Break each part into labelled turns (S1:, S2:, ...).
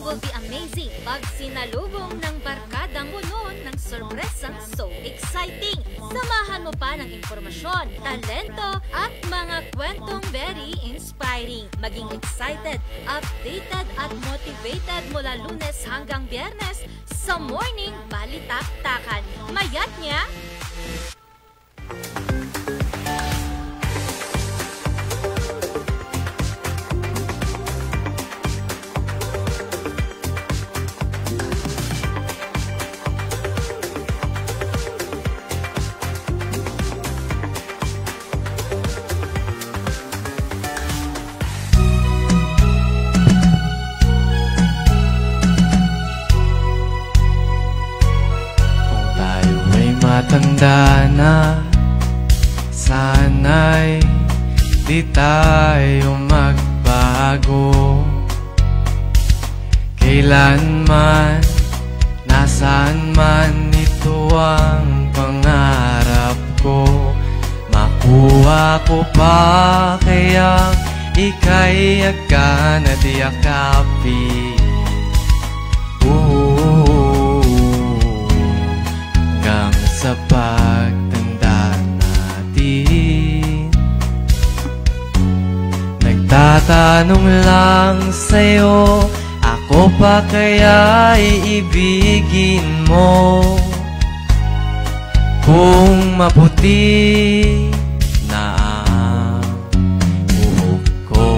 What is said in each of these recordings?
S1: will be amazing pag sinalubong ng barkadang puno ng sorpresang so exciting. Samahan mo pa ng impormasyon, talento at mga kwentong very inspiring. Maging excited, updated at motivated mula Lunes hanggang Biyernes sa Morning Balitaktakan. Mayat niya!
S2: Matanda na, sana'y di tayo magbago. Kailanman, nasaan man, ito ang pangarap ko. Makuha ko pa, kaya ika'y agad na di akapin. Sa pagtanda natin, nagtatanong lang sa'yo, ako pa kaya iibigin mo? Kung maputi na ang buhok ko.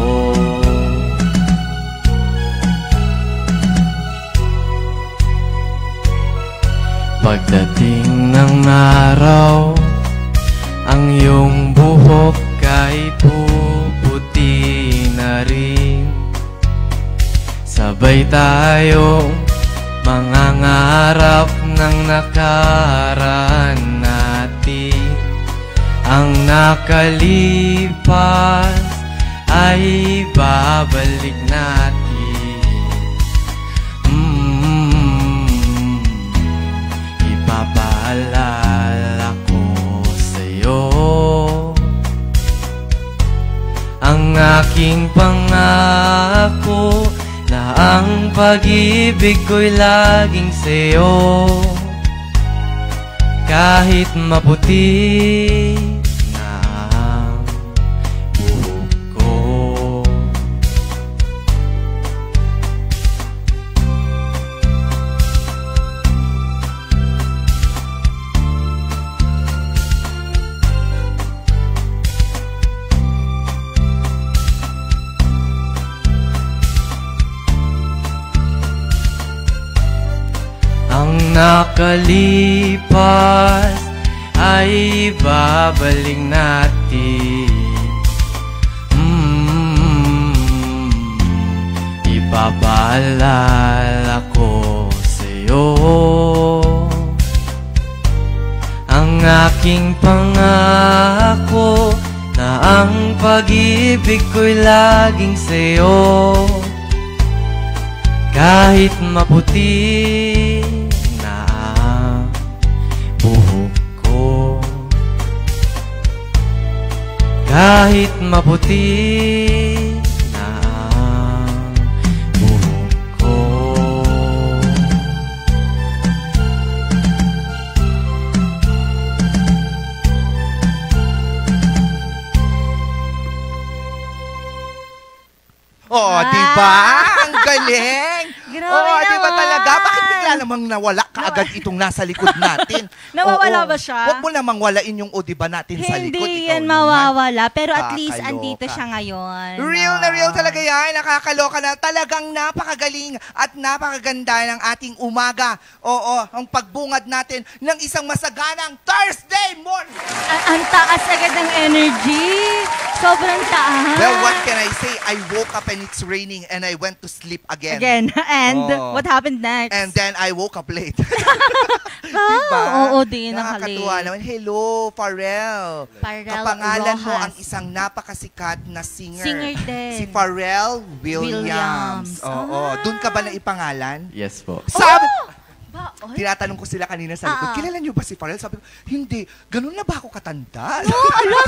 S2: Pagdating ng araw, ang iyong buhok ay puputi na rin. Sabay tayong mangangarap ng nakaraan natin. Ang nakalipas ay babalik natin. Ipapaalala ko sa'yo ang aking pangako na ang pag-ibig ko'y laging sa'yo. Kahit maputi na ang buhok ko. Ang nakalipas ay babalik natin. Ipapaalala ko sa'yo ang aking pangako na ang pag-ibig ko'y laging sa'yo. Kahit maputi na ang buhok ko, kahit maputi na ang buhok ko.
S3: Oh, diba? Ang galing! Oh, diba talaga? Bakit bigla namang nawala kaagad itong nasa likod natin?
S4: Nawawala ba siya?
S3: Huwag mo namang walain yung diba natin sa likod.
S4: Hindi yan mawawala, pero at least andito siya ngayon.
S3: Real na real talaga yan. Nakakaloka na. Talagang napakagaling at napakaganda ng ating umaga. Oo, ang pagbungad natin ng isang masaganang Thursday morning.
S4: Ang taas agad ng energy. Sobrang taas.
S3: Well, what can I say? I woke up and it's raining and I went to sleep again.
S4: And what happened next?
S3: And then I woke up late.
S4: Diba? Oo, di
S3: nakakatuwa naman. Hello, Pharrell. Kapangalan mo ang isang napakasikat na singer.
S4: Singer din.
S3: Si Pharrell Williams. Oo. Doon ka ba na ipangalan?
S2: Yes po.
S3: Sabi! Tinatanong ko sila kanina sa likod, kilala niyo ba si Pharrell? Sabi ko, hindi. Ganun na ba ako katanda?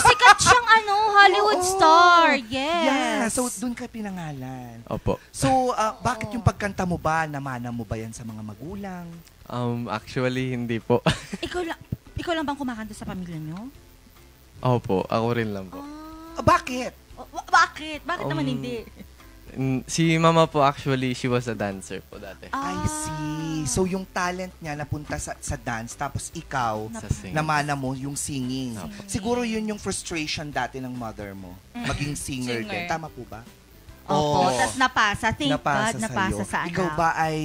S4: Sikat siyang Hollywood star. Yes.
S3: Yeah, so doon ka pinangalan.
S2: Opo.
S3: So, bakit yung pagkanta mo ba, namana mo ba yan sa mga magulang?
S2: Actually, hindi po.
S4: Ikaw lang bang kumakanta sa pamilya niyo?
S2: Opo, ako rin lang po.
S3: Bakit?
S4: Bakit? Bakit naman hindi?
S2: Si mama po actually, she was a dancer po dati.
S3: I see. So, yung talent niya napunta sa dance, tapos ikaw,
S2: Sa singing.
S3: namana mo yung singing.
S2: Opo.
S3: Siguro yun yung frustration dati ng mother mo. Maging singer din. Tama po ba?
S4: Opo, tas napasa. Thank God, napasa
S3: sa'yo.
S4: sa anak.
S3: Ikaw ba ay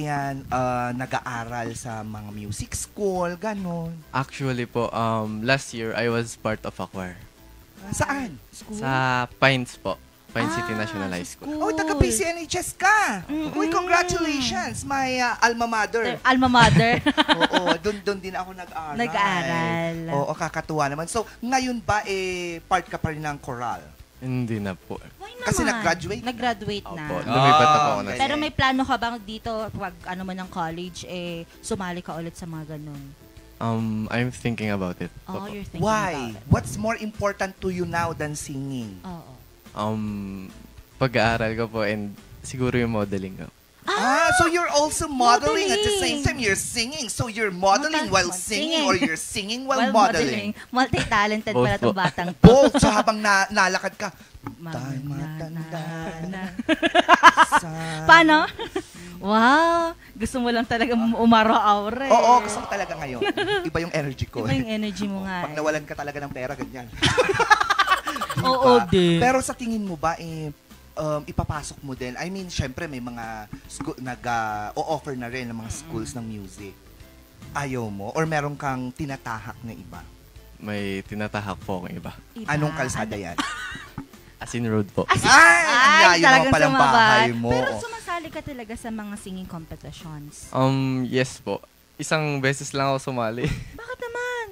S3: nag-aaral sa mga music school, ganon?
S2: Actually po, last year, I was part of a choir.
S3: Saan? School?
S2: Sa Pines po. Pine City National High School.
S3: Oh, taga-PCNHS ka. Uy, congratulations, my alma mater.
S4: Alma mater.
S3: Oo, doon din ako nag-aral.
S4: Nag-aral.
S3: Oo, kakatuwa naman. So, ngayon ba, part ka pa rin ng choral?
S2: Hindi na po.
S4: Why naman?
S3: Kasi nag-graduate?
S4: Nag-graduate na.
S2: Opo, lumipat na po ako na.
S4: Pero may plano ka bang dito, pag mo ng college, sumali ka ulit sa mga ganun?
S2: I'm thinking about it.
S4: Oh,
S2: Opo.
S4: you're thinking
S3: Why?
S4: about it.
S3: What's more important to you now than singing?
S4: Oo.
S2: Pag-aaral ko po and siguro yung modeling ko.
S3: So you're also modeling, at the same time you're singing. So you're modeling while singing, or you're singing while modeling?
S4: Multi-talented
S2: Both
S4: pala itong
S2: po.
S4: batang to.
S3: Both. So habang nalakad ka, tayo matanda na.
S4: Paano? Wow! Gusto mo lang talaga umara-aura.
S3: Oo, gusto ko talaga ngayon. Iba yung energy ko.
S4: Iba yung energy mo nga.
S3: Pag nawalan ka talaga ng pera, ganyan.
S4: Oo, din.
S3: Pero sa tingin mo ba, ipapasok mo din? I mean, syempre may mga o-offer na rin ng mga schools ng music. Ayaw mo? Or meron kang tinatahak na iba?
S2: May tinatahak po akong iba.
S3: Anong kalsada yan?
S2: As in road po.
S3: Ay, ang layo naman palang bahay mo.
S4: Pero sumasali ka talaga sa mga singing competitions.
S2: Yes po. Isang beses lang ako sumali.
S4: Bakit naman?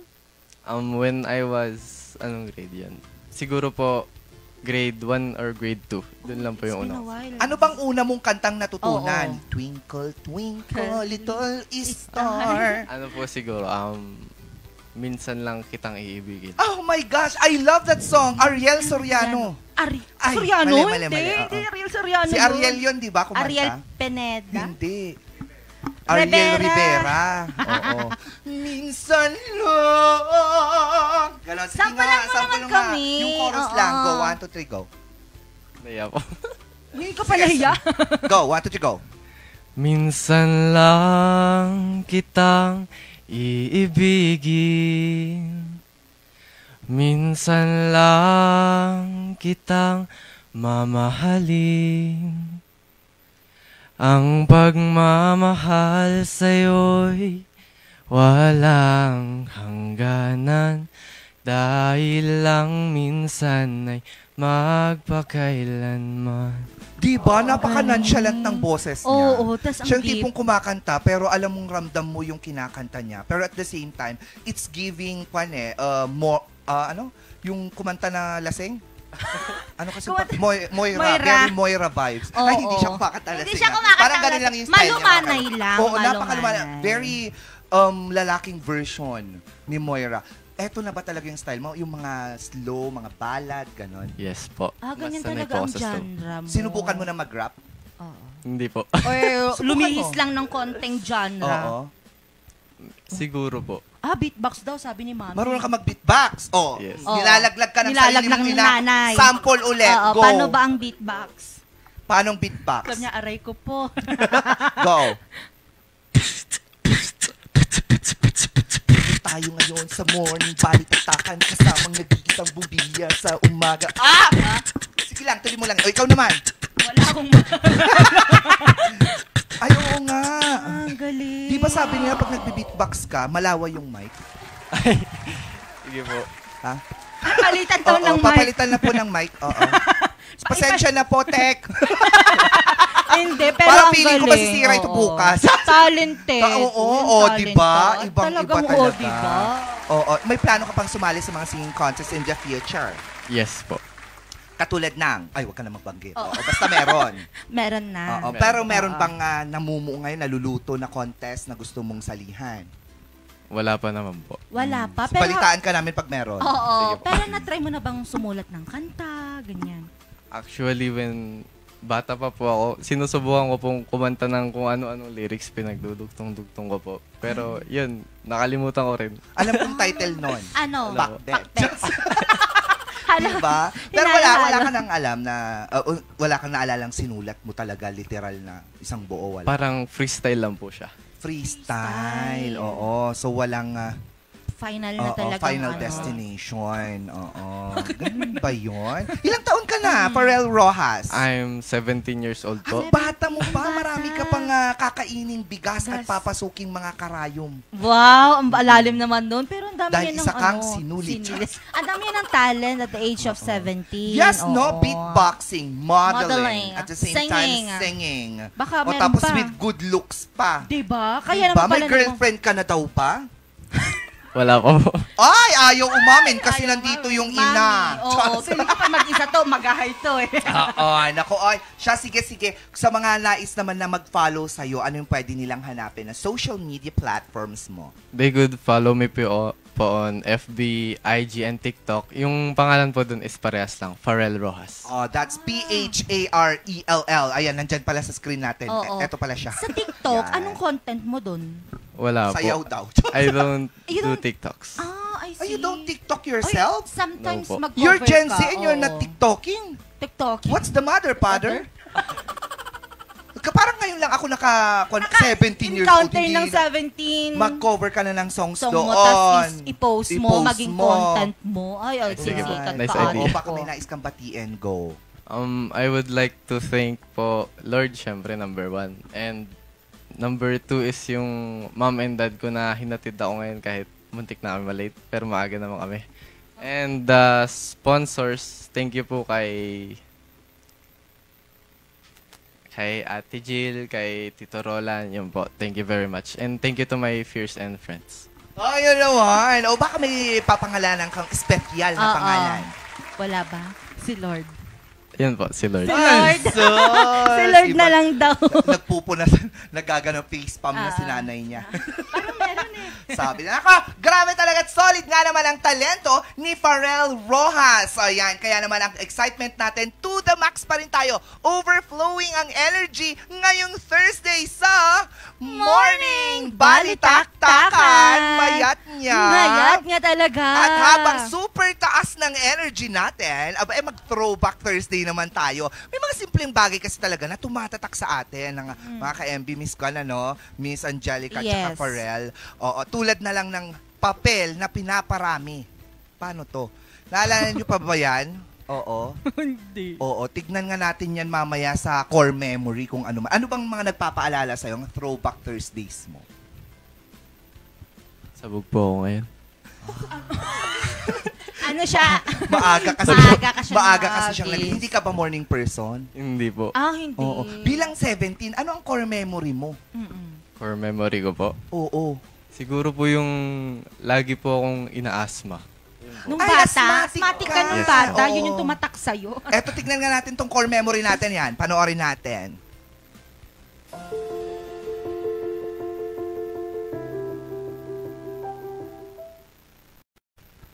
S2: When I was, anong grade yan? Siguro po, grade 1 or grade 2. Doon lang po yung una.
S3: Ano bang una mong kantang natutunan?
S4: Oo.
S3: Twinkle, twinkle, little star.
S2: Ano po siguro, minsan lang kitang iibigin.
S3: Oh my gosh, I love that song. Ariel Soriano. Ay,
S4: Soriano?
S3: mali,
S4: Hindi,
S3: oo.
S4: hindi Ariel Soriano.
S3: Si Ariel yun, di ba? Kumanta?
S4: Ariel Pineda?
S3: Hindi. Ariel Rivera. Oo. Minsan lang. Ganon. Sige
S4: Sample lang mo naman
S3: nga.
S4: kami.
S3: Yung chorus
S4: Oo.
S3: lang. Go, 1, 2, 3, go.
S2: Naya po.
S4: Hindi ka pala hiya.
S3: Go, 1, 2, 3, go.
S2: Minsan lang kitang iibigin. Minsan lang kitang mamahalin. Ang pagmamahal sa'yo'y walang hangganan. Dahil lang minsan ay magpakailanman.
S3: Diba? Napaka-nonchalant ng boses niya.
S4: Oo, tas ang
S3: Siya yung
S4: deep.
S3: tipong kumakanta, pero alam mong ramdam mo yung kinakanta niya. Pero at the same time, it's giving, yung kumanta na lasing? Ano kasi Moira, very Moira vibes.
S4: Oo.
S3: Ay, hindi siya kumakanta lasing.
S4: Hindi siya
S3: ah.
S4: kumakanta
S3: Parang ganun lang yung style niya.
S4: malumanay lang.
S3: Oo,
S4: malumanay.
S3: napakalumanay. Very lalaking version ni Moira. Eto na ba talaga yung style mo? Yung mga slow, mga ballad, ganon?
S2: Yes po.
S4: Ganyan
S2: Nasanay
S4: talaga
S2: po ako
S4: ang
S2: sa slow.
S4: genre mo.
S3: Sinubukan mo na mag-rap?
S4: Oo.
S2: Hindi po.
S4: Or
S3: Subukan
S4: lumihis
S3: mo.
S4: lang ng konting genre.
S3: Oo.
S2: Siguro po.
S4: Beatbox daw, sabi ni Mami.
S3: Marunong ka mag-beatbox. Oh,
S2: Yes.
S3: nilalaglag ka ng
S4: Nilalaglag
S3: sarili
S4: ng
S3: mong
S4: nanay.
S3: sample ulit.
S4: Oo,
S3: Go.
S4: paano ba ang beatbox?
S3: Paanong beatbox?
S4: Sabi niya, aray ko po.
S3: Go. Tayo ngayon sa morning balitatakan kasamang nagigisang bubiya sa umaga. Sige lang, tuloy mo lang. O, ikaw naman.
S4: Wala akong
S3: Ay, oo nga.
S4: Ang galing.
S3: Di ba sabi nila pag nagbe-beatbox ka, malaway yung mic?
S2: Sige po.
S3: Ha?
S4: Palitan to ng mic.
S3: Papalitan na po ng mic. Oo. Pasensya na po, Tek.
S4: Hindi, pero
S3: Parang
S4: ang
S3: feeling ko
S4: galing.
S3: masisira ito
S4: Oo.
S3: bukas.
S4: Talented.
S3: Oo, di ba?
S4: Talented.
S3: Ibang-iba
S4: Talagang
S3: talaga.
S4: oo, di ba?
S3: Oo. May plano ka pang sumali sa mga singing contest in the future?
S2: Yes po.
S3: Katulad ng, ay, wag ka na magbanggit. Oo, basta meron.
S4: Meron na.
S3: Oo, pero meron bang namumuo ngayon, naluluto na contest na gusto mong salihan?
S2: Wala pa naman po.
S4: Wala pa.
S3: So,
S4: Pero,
S3: balitaan ka namin pag meron.
S4: oo. Pero na-try mo na bang sumulat ng kanta? Ganyan.
S2: Actually, when bata pa po ako, sinusubukan ko pong kumanta ng kung ano-anong lyrics, pinagdudugtong-dugtong ko po. Pero yun, nakalimutan ko rin.
S3: Alam kong title nun.
S4: Ano?
S3: Backdeck.
S4: Hala.
S3: Diba? Pero wala
S4: Hinahalo.
S3: ka nang alam na, wala kang naalalang sinulat mo talaga, literal na isang buo, wala.
S2: Parang freestyle lang po siya.
S3: Freestyle, oo. So, walang
S4: Final na talaga.
S3: final destination. Oo. Ganun ba yun? Ilang taon ka na, Pharrell Rojas?
S2: I'm 17 years old po.
S3: Ang bata mo pa, marami ka pang kakaining bigas at papasuking mga karayom.
S4: Wow, ang lalim naman nun. Pero ang dami
S3: Dahil
S4: yan ng
S3: isa kang sinulit.
S4: Ang dami yan ng talent at the age of 17.
S3: Yes,
S4: Oo.
S3: no? Beatboxing, modeling,
S4: Modeling,
S3: at the same
S4: singing.
S3: time singing.
S4: Baka
S3: O
S4: meron
S3: tapos
S4: pa.
S3: with good looks pa.
S4: Diba? Kaya
S3: Diba?
S4: naman
S3: May
S4: pala
S3: girlfriend ka na daw pa?
S2: Wala po.
S3: Ay, ayaw umamin kasi
S4: Ayaw
S3: nandito
S4: umamin.
S3: yung ina.
S4: Mami, oo. So, hindi ka pa mag-isa to, mag-ahay to eh.
S3: Oo, nako, oy. Siya, sige. Sa mga nais naman na mag-follow sa'yo, ano yung pwede nilang hanapin na social media platforms mo?
S2: They could follow me po on FB, IG, and TikTok. Yung pangalan po dun is parehas lang, Pharrell Rojas.
S3: Oh, that's Pharrell. Ayan, nandyan pala sa screen natin.
S4: Oo.
S3: Eto pala siya.
S4: Sa TikTok,
S3: Yan.
S4: anong content mo dun?
S2: Wala
S3: Sayaw
S2: po.
S3: daw.
S2: I don't
S4: You
S2: do
S4: don't-
S2: TikToks.
S4: I see.
S3: Oh, you don't TikTok yourself?
S4: Oy, sometimes
S2: No po.
S4: mag-cover
S3: You're Gen Z
S4: ka,
S3: and you're
S4: oo.
S3: not TikToking.
S4: TikTok.
S3: What's the matter, father? Parang ngayon lang ako 17 years old.
S4: Encounter ng 17.
S3: Mag-cover ka na ng songs
S4: song
S3: doon.
S4: mo, tapos i-post mo,
S3: I-post
S4: maging
S3: mo.
S4: content mo. Ay,
S2: Sige po.
S4: sikat
S2: Nice
S4: ka.
S2: idea.
S3: Oo, baka may nais kang batiin, go.
S2: I would like to thank po Lord, syempre, number 1. And number 2 is yung mom and dad ko na hinatid ako ngayon kahit muntik na kami malate, pero maaga naman kami. And the sponsors, thank you po kay Ate Jill, kay Tito Roland, yun po. Thank you very much. And thank you to my fears and friends.
S3: Oh, yun naman. O baka may papangalanan kang espesyal na
S4: Oo.
S3: pangalan.
S4: Wala ba? Si Lord.
S2: Yun po, si Lord.
S4: Si Lord.
S3: Sus!
S4: Si Lord
S3: Iba-
S4: na lang daw.
S3: Nagpupunas, nagagano facepalm na si nanay niya.
S4: Parang meron eh.
S3: Sabi na, ako, grabe talaga at solid nga naman ang talento ni Pharrell Rojas. Ayan, kaya naman ang excitement natin to the max pa rin tayo. Overflowing ang energy ngayong Thursday sa Morning Balitaktakan. Mayat niya.
S4: Mayat nga talaga.
S3: At habang super taas ng energy natin, mag-throwback Thursday naman tayo. May mga simpleng bagay kasi talaga na tumatatak sa atin ng mga ka-MB, Miss Kwan, Miss Angelica, at
S4: Yes.
S3: Pharrell. Oo, tulad na lang ng papel na pinaparami. Paano to? Naalala niyo pa ba yan? Oo.
S4: Hindi.
S3: Oo, tignan nga natin yan mamaya sa core memory kung ano man. Ano bang mga nagpapaalala sa'yo ng throwback Thursdays mo?
S2: Sabog po ako ngayon.
S4: Ano siya?
S3: Maaga kasi,
S4: Maaga ka
S3: siyang
S4: siya
S3: naging. Hindi ka ba morning person?
S2: Hindi po.
S4: Hindi.
S3: Oo. Bilang 17, ano ang core memory mo?
S2: Core memory ko po.
S3: Oo.
S2: Siguro po yung lagi po akong ina-asthma.
S4: Nung
S3: Ay,
S4: bata,
S3: asthmatic
S4: asthmatic ka
S3: ka.
S4: nung
S2: Yes.
S4: bata,
S3: Oo.
S4: yun yung tumatak sa'yo.
S3: Eto, tignan nga natin tong core memory natin yan. Panoorin natin.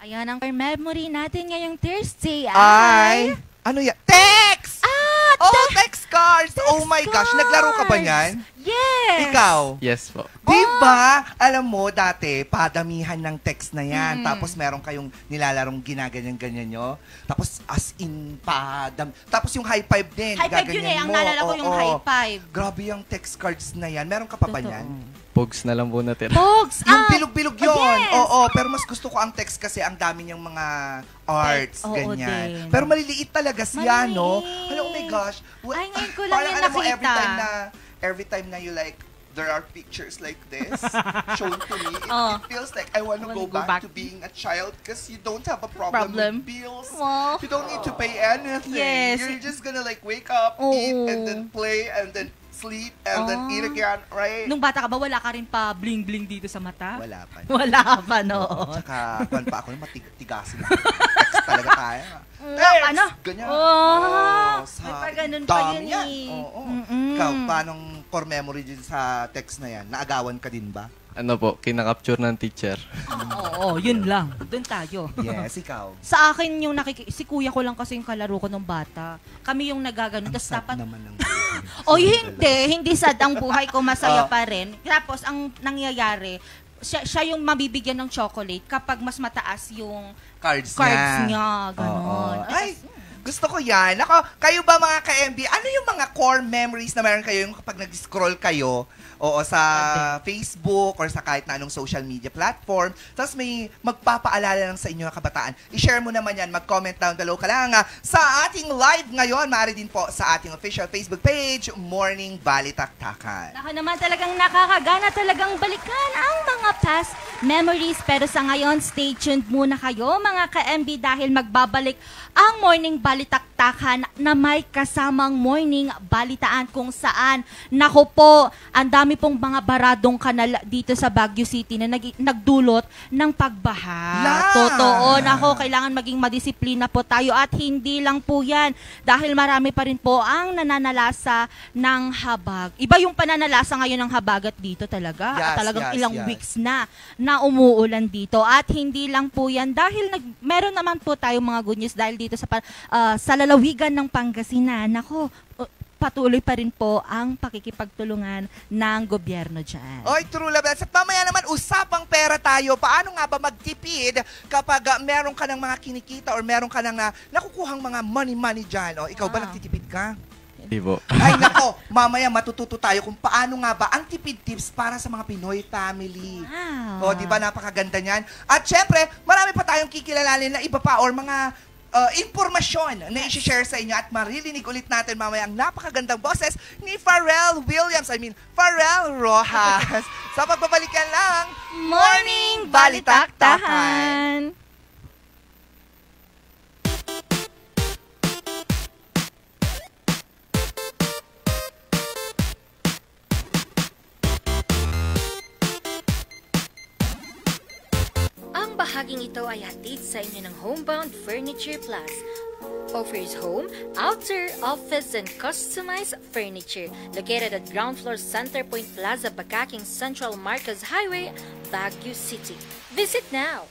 S4: Ayan ang memory natin ngayong Thursday
S3: Ay, ano yan? Text! Oh, text cards! Oh my gosh,
S4: cards!
S3: naglaro ka ba niyan?
S4: Yes!
S3: Ikaw?
S2: Yes po.
S3: Diba? Alam mo, dati, padamihan ng text na yan. Tapos meron kayong nilalarong ginaganyan-ganyan nyo. Tapos as in, Tapos yung high five din.
S4: High five yun eh. Ang naalala ko yung high five.
S3: Grabe yung text cards na yan. Meron ka pa ba yan?
S2: Pogs na lang po natira.
S4: Pogs!
S3: Yung bilog-bilog yun.
S4: yes.
S3: Oo, pero mas gusto ko ang text kasi ang dami niyang mga arts,
S4: Oo,
S3: ganyan.
S4: din.
S3: Pero maliliit talaga siya, no?
S4: Maliit.
S3: Hello, oh my gosh.
S4: Ay, ngayon ko lang
S3: Parang
S4: yan
S3: alam mo,
S4: nakita.
S3: every time na you like, there are pictures like this shown to me, it feels like I want to go back to being a child because you don't have a problem with bills.
S4: Wow.
S3: You don't need to pay anything.
S4: Yes.
S3: You're just gonna like wake up,
S4: Oo.
S3: eat, and then play, and then sleep, and then eat again, right?
S4: Nung bata ka ba, wala ka rin pa bling-bling dito sa mata?
S3: Wala pa.
S4: Wala pa, no.
S3: Tsaka, pan pa ako, matigasin ako. Text talaga tayo.
S4: Ano?
S3: Ganyan.
S4: May pa ganun pa
S3: dami
S4: yun eh.
S3: Oo. Ikaw, paanong core memory din sa text na yan? Naagawan ka din ba?
S2: Ano po, kinakapture ng teacher.
S4: Oo, yun lang. Doon tayo.
S3: Yes, ikaw.
S4: Sa akin yung si kuya ko lang kasi yung kalaro ko nung bata. Kami yung nagaganon.
S3: Ang
S4: Tapos
S3: sad
S4: dapat,
S3: naman ng
S4: hindi sad ang buhay ko, masaya pa rin. Tapos ang nangyayari, siya yung mabibigyan ng chocolate kapag mas mataas yung
S3: cards
S4: niya. Ganon.
S3: Ay, gusto ko yan. Ako, kayo ba mga ka-MB, ano yung mga core memories na meron kayo yung kapag nag-scroll kayo sa Facebook or sa kahit na anong social media platform, tapos may magpapaalala lang sa inyo na kabataan. I-share mo naman yan, mag-comment down below ka lang sa ating live ngayon. Maaari din po sa ating official Facebook page, Morning Balitaktakan.
S4: Ako naman talagang nakakagana talagang balikan ang mga past memories. Pero sa ngayon, stay tuned muna kayo mga ka-MB dahil magbabalik ang Morning Balitaktakan na may kasamang morning balitaan kung saan, nako po, ang dami pong mga baradong kanal dito sa Baguio City na nagdulot ng pagbaha. Totoo, nako, kailangan maging madisiplina po tayo at hindi lang po yan dahil marami pa rin po ang nananalasa ng habag. Iba yung pananalasa ngayon ng habagat dito talaga. At talagang ilang weeks na umuulan dito at hindi lang po yan dahil meron naman po tayong mga good news dahil dito sa lalawigan ng Pangasinan. Nako, patuloy pa rin po ang pakikipagtulungan ng gobyerno dyan.
S3: Oy, true love. At mamaya naman, usapang pera tayo. Paano nga ba magtipid kapag meron ka ng mga kinikita or meron ka ng nakukuhang mga money dyan? O, ikaw ba nagtitipid ka?
S2: Hindi po.
S3: Ay nako, mamaya matututo tayo kung paano nga ba ang tipid tips para sa mga Pinoy family.
S4: Wow.
S3: O, di ba napakaganda niyan? At syempre, marami pa tayong kikilalanin na iba pa or mga impormasyon na i-share sa inyo at maririnig ulit natin mamaya ang napakagandang boses ni Pharrell Rojas. Sa pagbabalikan lang,
S4: Morning Balitaktakan!
S1: Ang bahaging ito ay hatid sa inyo ng Homebound Furniture Plus. Offers home, outer, office, and customized furniture. Located at ground floor Centerpoint Plaza, Bakaking Central Marcos Highway, Baguio City. Visit now!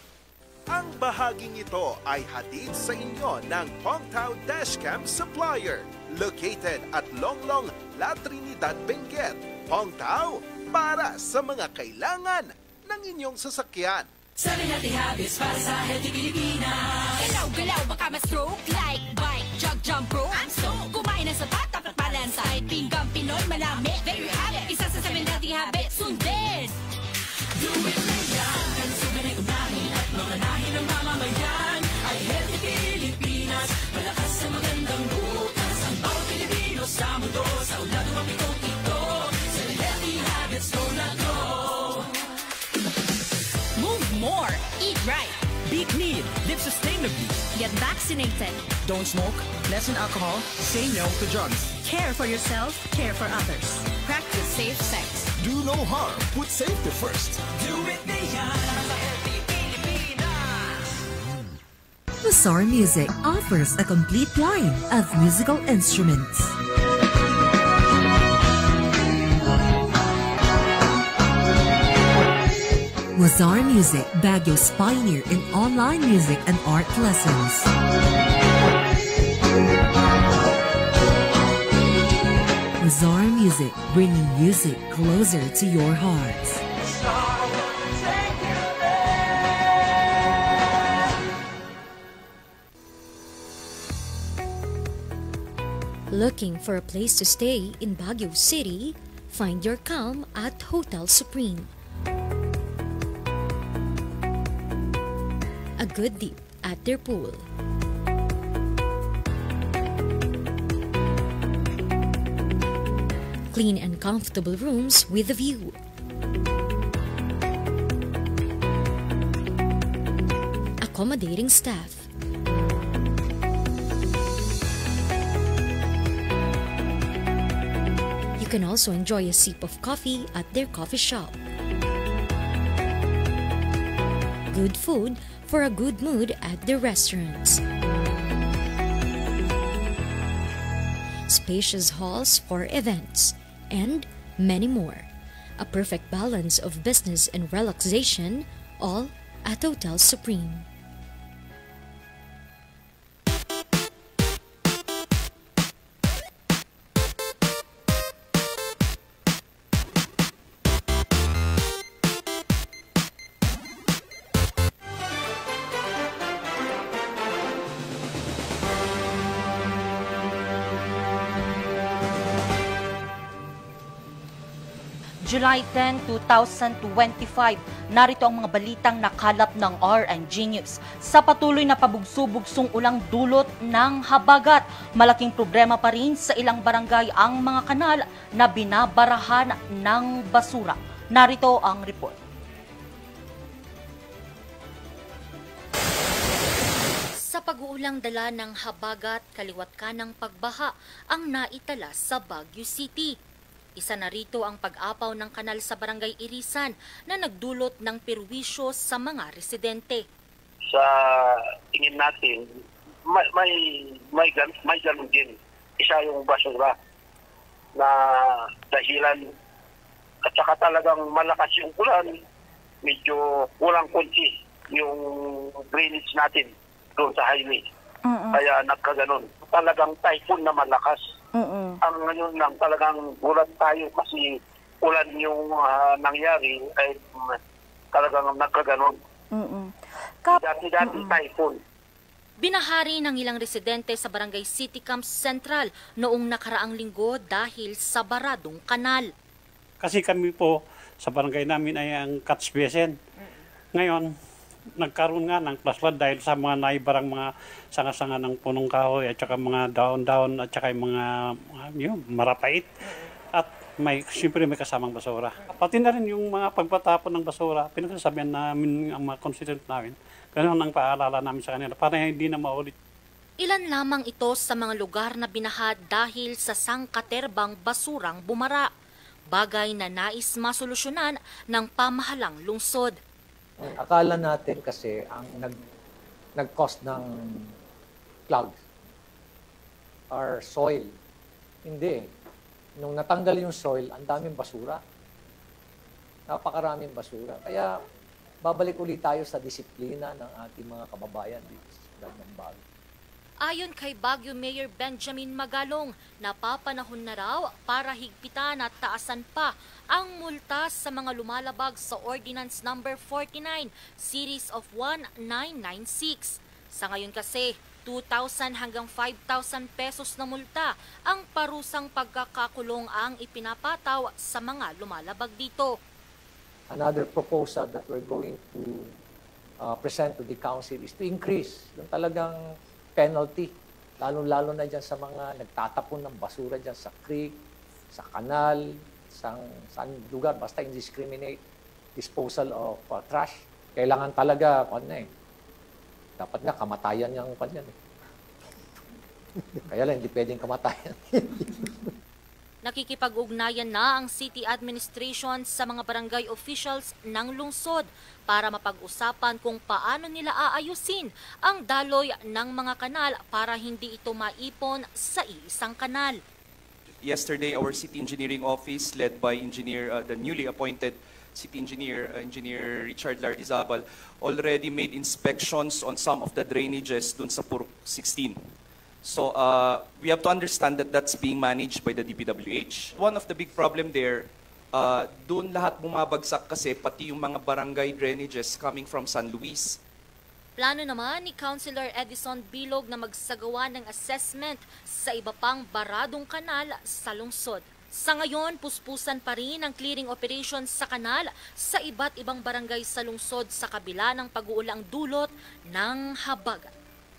S5: Ang bahaging ito ay hatid sa inyo ng Pongtao Dashcam Supplier. Located at Longlong, La Trinidad, Benguet. Pongtao, para sa mga kailangan ng inyong sasakyan.
S6: Sabi natin habits para sa healthy Pilipinas. Galaw-galaw, baka ma-stroke. Like, bike, jog, jump, rope. I'm so kumain ng sapat, dapat balance. Kahit pinggang Pinoy, malami. There you have it. Isa sa 7 nating habits. Sundin! Do it na yan. Kansugan ay unahin at mamanahin ng mamamayan. Ay healthy Pilipinas. Malakas sa magandang bukas. Ang bawat Pilipino sa mundo. Sa ulado ang pitong ito. Sa healthy habits, go na go.
S7: Move more.
S6: Eat right.
S7: Be clean. Live sustainably.
S6: Get vaccinated.
S7: Don't smoke. Lessen alcohol. Say no to drugs.
S6: Care for yourself. Care for others. Practice safe sex.
S5: Do no harm. Put safety first.
S7: Do it na yan. Sa healthy Pilipinas.
S8: Mazar Music offers a complete line of musical instruments. Mazar Music, Baguio's pioneer in online music and art lessons. Mazar Music, bringing music closer to your hearts.
S1: Looking for a place to stay in Baguio City? Find your calm at Hotel Supreme. A good dip at their pool. Clean and comfortable rooms with a view. Accommodating staff. You
S8: can also enjoy a sip of coffee at their coffee shop. Good food for a good mood at their restaurants. Spacious halls for events, and many more. A perfect balance of business and relaxation, all at Hotel Supreme.
S4: July 10, 2025, narito ang mga balitang nakalap ng RNG News. Sa patuloy na pabugso-bugsong ulang dulot ng habagat, malaking problema pa rin sa ilang barangay ang mga kanal na binabarahan ng basura. Narito ang report.
S1: Sa pag-uulang dala ng habagat, kaliwat ka ng pagbaha ang naitala sa Baguio City. Isa na rito ang pag-apaw ng kanal sa Barangay Irisan na nagdulot ng perwisyo sa mga residente.
S9: Sa tingin natin, may ganun din. Isa yung basura na dahilan at saka talagang malakas yung ulan, medyo kulang kunti yung drainage natin doon sa highway. Kaya nagkaganon. Talagang typhoon na malakas. Ang ngayon lang talagang gulat tayo kasi ulan yung nangyari ay talagang nagkaganon. Dati-dati typhoon.
S1: Binahari ng ilang residente sa Barangay City Camp Central noong nakaraang linggo dahil sa baradong kanal.
S10: Kasi kami po sa barangay namin ay ang catch basin. Ngayon, nagkaroon nga ng flash flood dahil sa mga naibarang mga sanga-sanga ng punong kahoy at saka mga daon-daon at saka mga marapait. At siyempre may kasamang basura. Pati na rin yung mga pagpatapon ng basura, pinagsasabihan namin ang mga constituent namin. Ganun ang paalala namin sa kanila para hindi na maulit.
S1: Ilan lamang ito sa mga lugar na binaha dahil sa sangkaterbang basurang bumara. Bagay na nais masolusyonan ng pamahalang lungsod.
S11: Akala natin kasi ang nag-cause ng cloud or soil. Hindi. Nung natanggal yung soil, ang daming basura. Napakaraming basura. Kaya babalik ulit tayo sa disiplina ng ating mga kababayan dito sa Ciudad ng Baguio.
S1: Ayon kay Baguio Mayor Benjamin Magalong, napapanahon na raw para higpitan at taasan pa ang multa sa mga lumalabag sa Ordinance No. 49, Series of 1996. Sa ngayon kasi, 2,000 hanggang 5,000 pesos na multa ang parusang pagkakakulong ang ipinapataw sa mga lumalabag dito.
S11: Another proposal that we're going to present to the council is to increase yung talagang penalty, lalo-lalo na dyan sa mga nagtatapon ng basura dyan sa creek, sa kanal, sa lugar, basta indiscriminate disposal of trash. Kailangan talaga, dapat nga kamatayan yung kanyan. Kaya lang, hindi pwedeng kamatayan.
S1: Nakikipag-ugnayan na ang city administration sa mga barangay officials ng lungsod para mapag-usapan kung paano nila aayusin ang daloy ng mga kanal para hindi ito maipon sa iisang kanal.
S12: Yesterday, our city engineering office led by the newly appointed city engineer, Engineer Richard Lardizabal, already made inspections on some of the drainages dun sa Purok 16. So we have to understand that that's being managed by the DPWH. One of the big problem there, doon lahat bumabagsak kasi pati yung mga barangay drainages coming from San Luis.
S1: Plano naman ni Councilor Edison Bilog na magsagawa ng assessment sa iba pang baradong kanal sa lungsod. Sa ngayon, puspusan pa rin ang clearing operations sa kanal sa iba't ibang barangay sa lungsod sa kabila ng pag-uulang dulot ng habagat.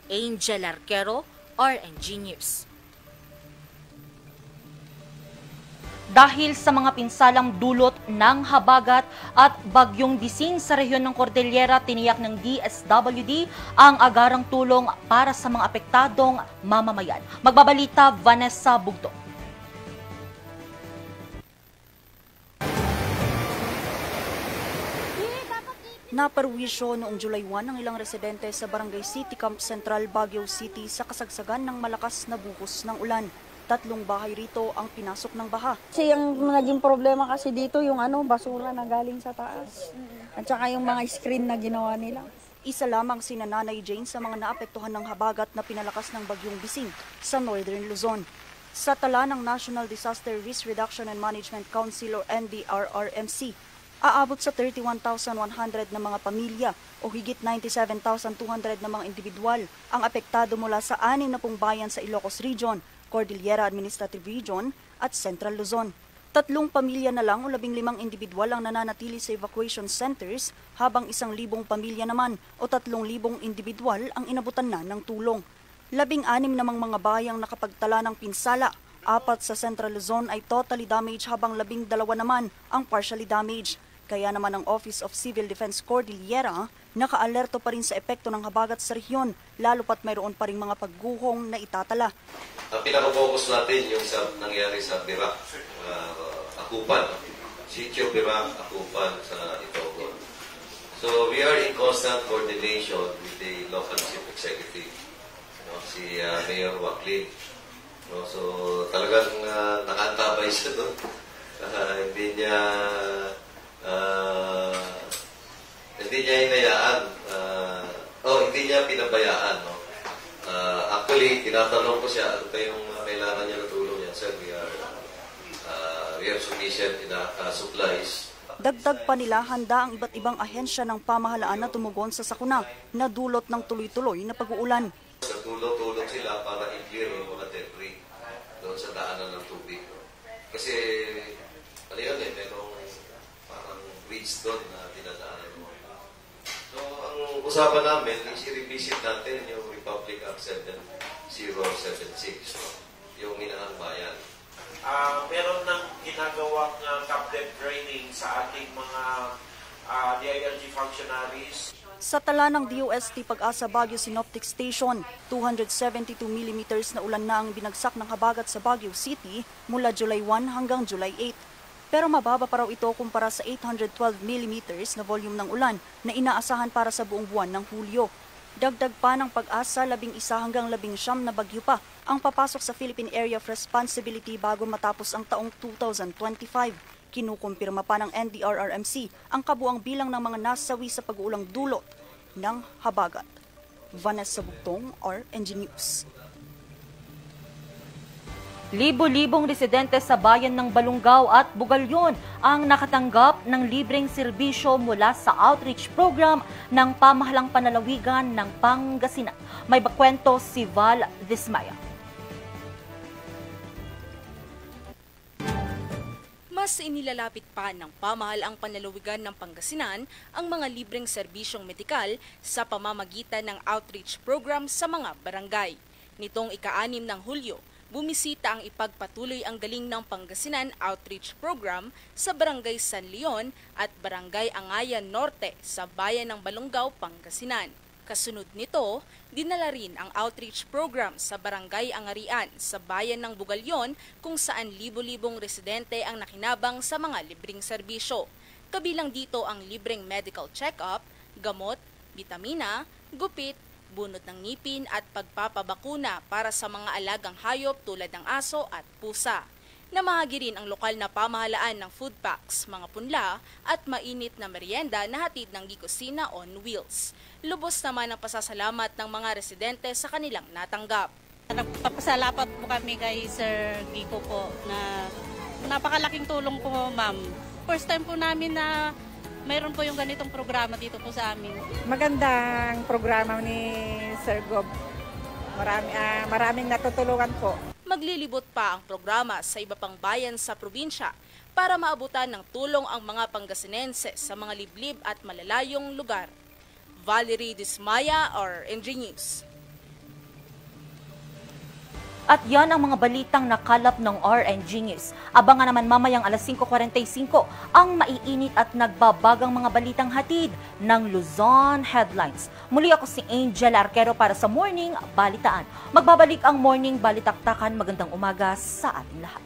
S1: Angel Arquero, RNG News.
S4: Dahil sa mga pinsalang dulot ng habagat at bagyong Dising sa rehiyon ng Cordillera, tiniyak ng DSWD ang agarang tulong para sa mga apektadong mamamayan. Magbabalita Vanessa Bugto.
S13: Naparwisyo noong July 1 ang ilang residente sa Barangay City Camp Central, Baguio City sa kasagsagan ng malakas na buhos ng ulan. 3 bahay rito ang pinasok ng baha.
S14: Kasi ang naging problema kasi dito yung basura na galing sa taas. At saka yung mga screen na ginawa nila.
S13: Isa lamang si Nanay Jane sa mga naapektuhan ng habagat na pinalakas ng bagyong Bising sa Northern Luzon. Sa tala ng National Disaster Risk Reduction and Management Council o NDRRMC, aabot sa 31,100 na mga pamilya o higit 97,200 na mga individual ang apektado mula sa 60 bayan sa Ilocos Region, Cordillera Administrative Region at Central Luzon. 3 pamilya na lang o 15 individual ang nananatili sa evacuation centers habang 1,000 pamilya naman o 3,000 individual ang inabutan na ng tulong. 16 namang mga bayang nakapagtala ng pinsala, 4 sa Central Luzon ay totally damaged habang 12 naman ang partially damaged. Kaya naman ang Office of Civil Defense Cordillera nakaalerto pa rin sa epekto ng habagat sa rehiyon, lalo pat mayroon pa rin mga pagguhong na itatala.
S15: Ang pinaka-focus natin yung nangyari sa Birak, Akupan, Sitio Birak, Akupan sa Itogon. So we are in constant coordination with the local chief executive, si Mayor Wacklin. So talagang nakaantabay siya doon. Hindi niya hinayaan, hindi niya pinabayaan. Actually, tinatanong ko siya, ano kayong kailangan niya na tulong yan? Sir, we have sufficient supplies.
S13: Dagdag pa nila, handa ang iba't ibang ahensya ng pamahalaan na tumugon sa sakuna na dulot ng tuloy-tuloy na pag-uulan.
S15: Tulong sila para i-clear yung mga debris doon sa daanan ng tubig. Kasi, merong parang bridge doon na dinadaanan mo. So, ang usapan namin is i-revisit natin yung Republic Act 7076, yung Minaang Bayan.
S16: Meron ng ginagawang cabinet training sa ating mga DILG functionaries.
S13: Sa tala ng DOST Pag-asa Baguio Synoptic Station, 272 mm na ulan na ang binagsak ng habagat sa Baguio City mula July 1 hanggang July 8. Pero mababa pa raw ito kumpara sa 812 mm na volume ng ulan na inaasahan para sa buong buwan ng Hulyo. Dagdag pa ng Pag-asa, 11 hanggang 19 na bagyo pa ang papasok sa Philippine Area of Responsibility bago matapos ang taong 2025. Kinukumpirma pa ng NDRRMC ang kabuang bilang ng mga nasawi sa pag-uulang dulot ng habagat. Vanessa Bugtong, RNG News.
S17: Libo-libong residente sa bayan ng Balungaw at Bugalyon ang nakatanggap ng libreng serbisyo mula sa outreach program ng Pamahalang Panlalawigan ng Pangasinan. May bakwento si Val Dismaya.
S18: Mas inilalapit pa ng Pamahalaang Panlalawigan ng Pangasinan ang mga libreng serbisyong medikal sa pamamagitan ng outreach program sa mga barangay. Nitong ika-6 ng Hulyo, bumisita ang Ipagpatuloy ang Galing ng Pangasinan Outreach Program sa Barangay San Leon at Barangay Angayan Norte sa bayan ng Balungaw, Pangasinan. Kasunod nito, dinala rin ang outreach program sa Barangay Angarian sa bayan ng Bugalyon kung saan libo-libong residente ang nakinabang sa mga libreng serbisyo. Kabilang dito ang libreng medical check-up, gamot, bitamina, gupit, bunot ng ngipin at pagpapabakuna para sa mga alagang hayop tulad ng aso at pusa. Namahagi rin ang lokal na pamahalaan ng food packs, mga punla at mainit na merienda na hatid ng Gikusina on Wheels. Lubos naman ang pasasalamat ng mga residente sa kanilang natanggap.
S19: Nagpapasalamat po kami kay Sir Gico po na napakalaking tulong po, ma'am. First time po namin na mayroon po yung ganitong programa dito po sa amin.
S20: Magandang programa ni Sir Gob. Maraming natutulungan po.
S18: Maglilibot pa ang programa sa iba pang bayan sa probinsya para maabutan ng tulong ang mga Pangasinense sa mga liblib at malalayong lugar. Valerie Dismaya, RNG News.
S17: At yan ang mga balitang nakalap ng RNG News. Abangan naman mamayang alas 5:45 ang maiinit at nagbabagang mga balitang hatid ng Luzon Headlines. Muli ako si Angel Arquero para sa Morning Balitaan. Magbabalik ang Morning Balitaktakan. Magandang umaga sa ating lahat.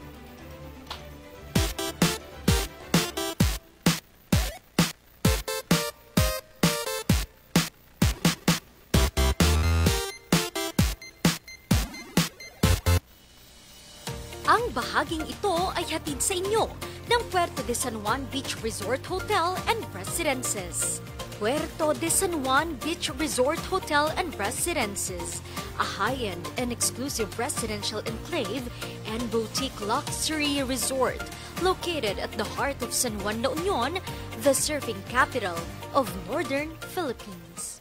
S1: Ang bahaging ito ay hatid sa inyo ng Puerto de San Juan Beach Resort Hotel and Residences. Puerto de San Juan Beach Resort Hotel and Residences, a high-end and exclusive residential enclave and boutique luxury resort located at the heart of San Juan La Union, the surfing capital of Northern Philippines.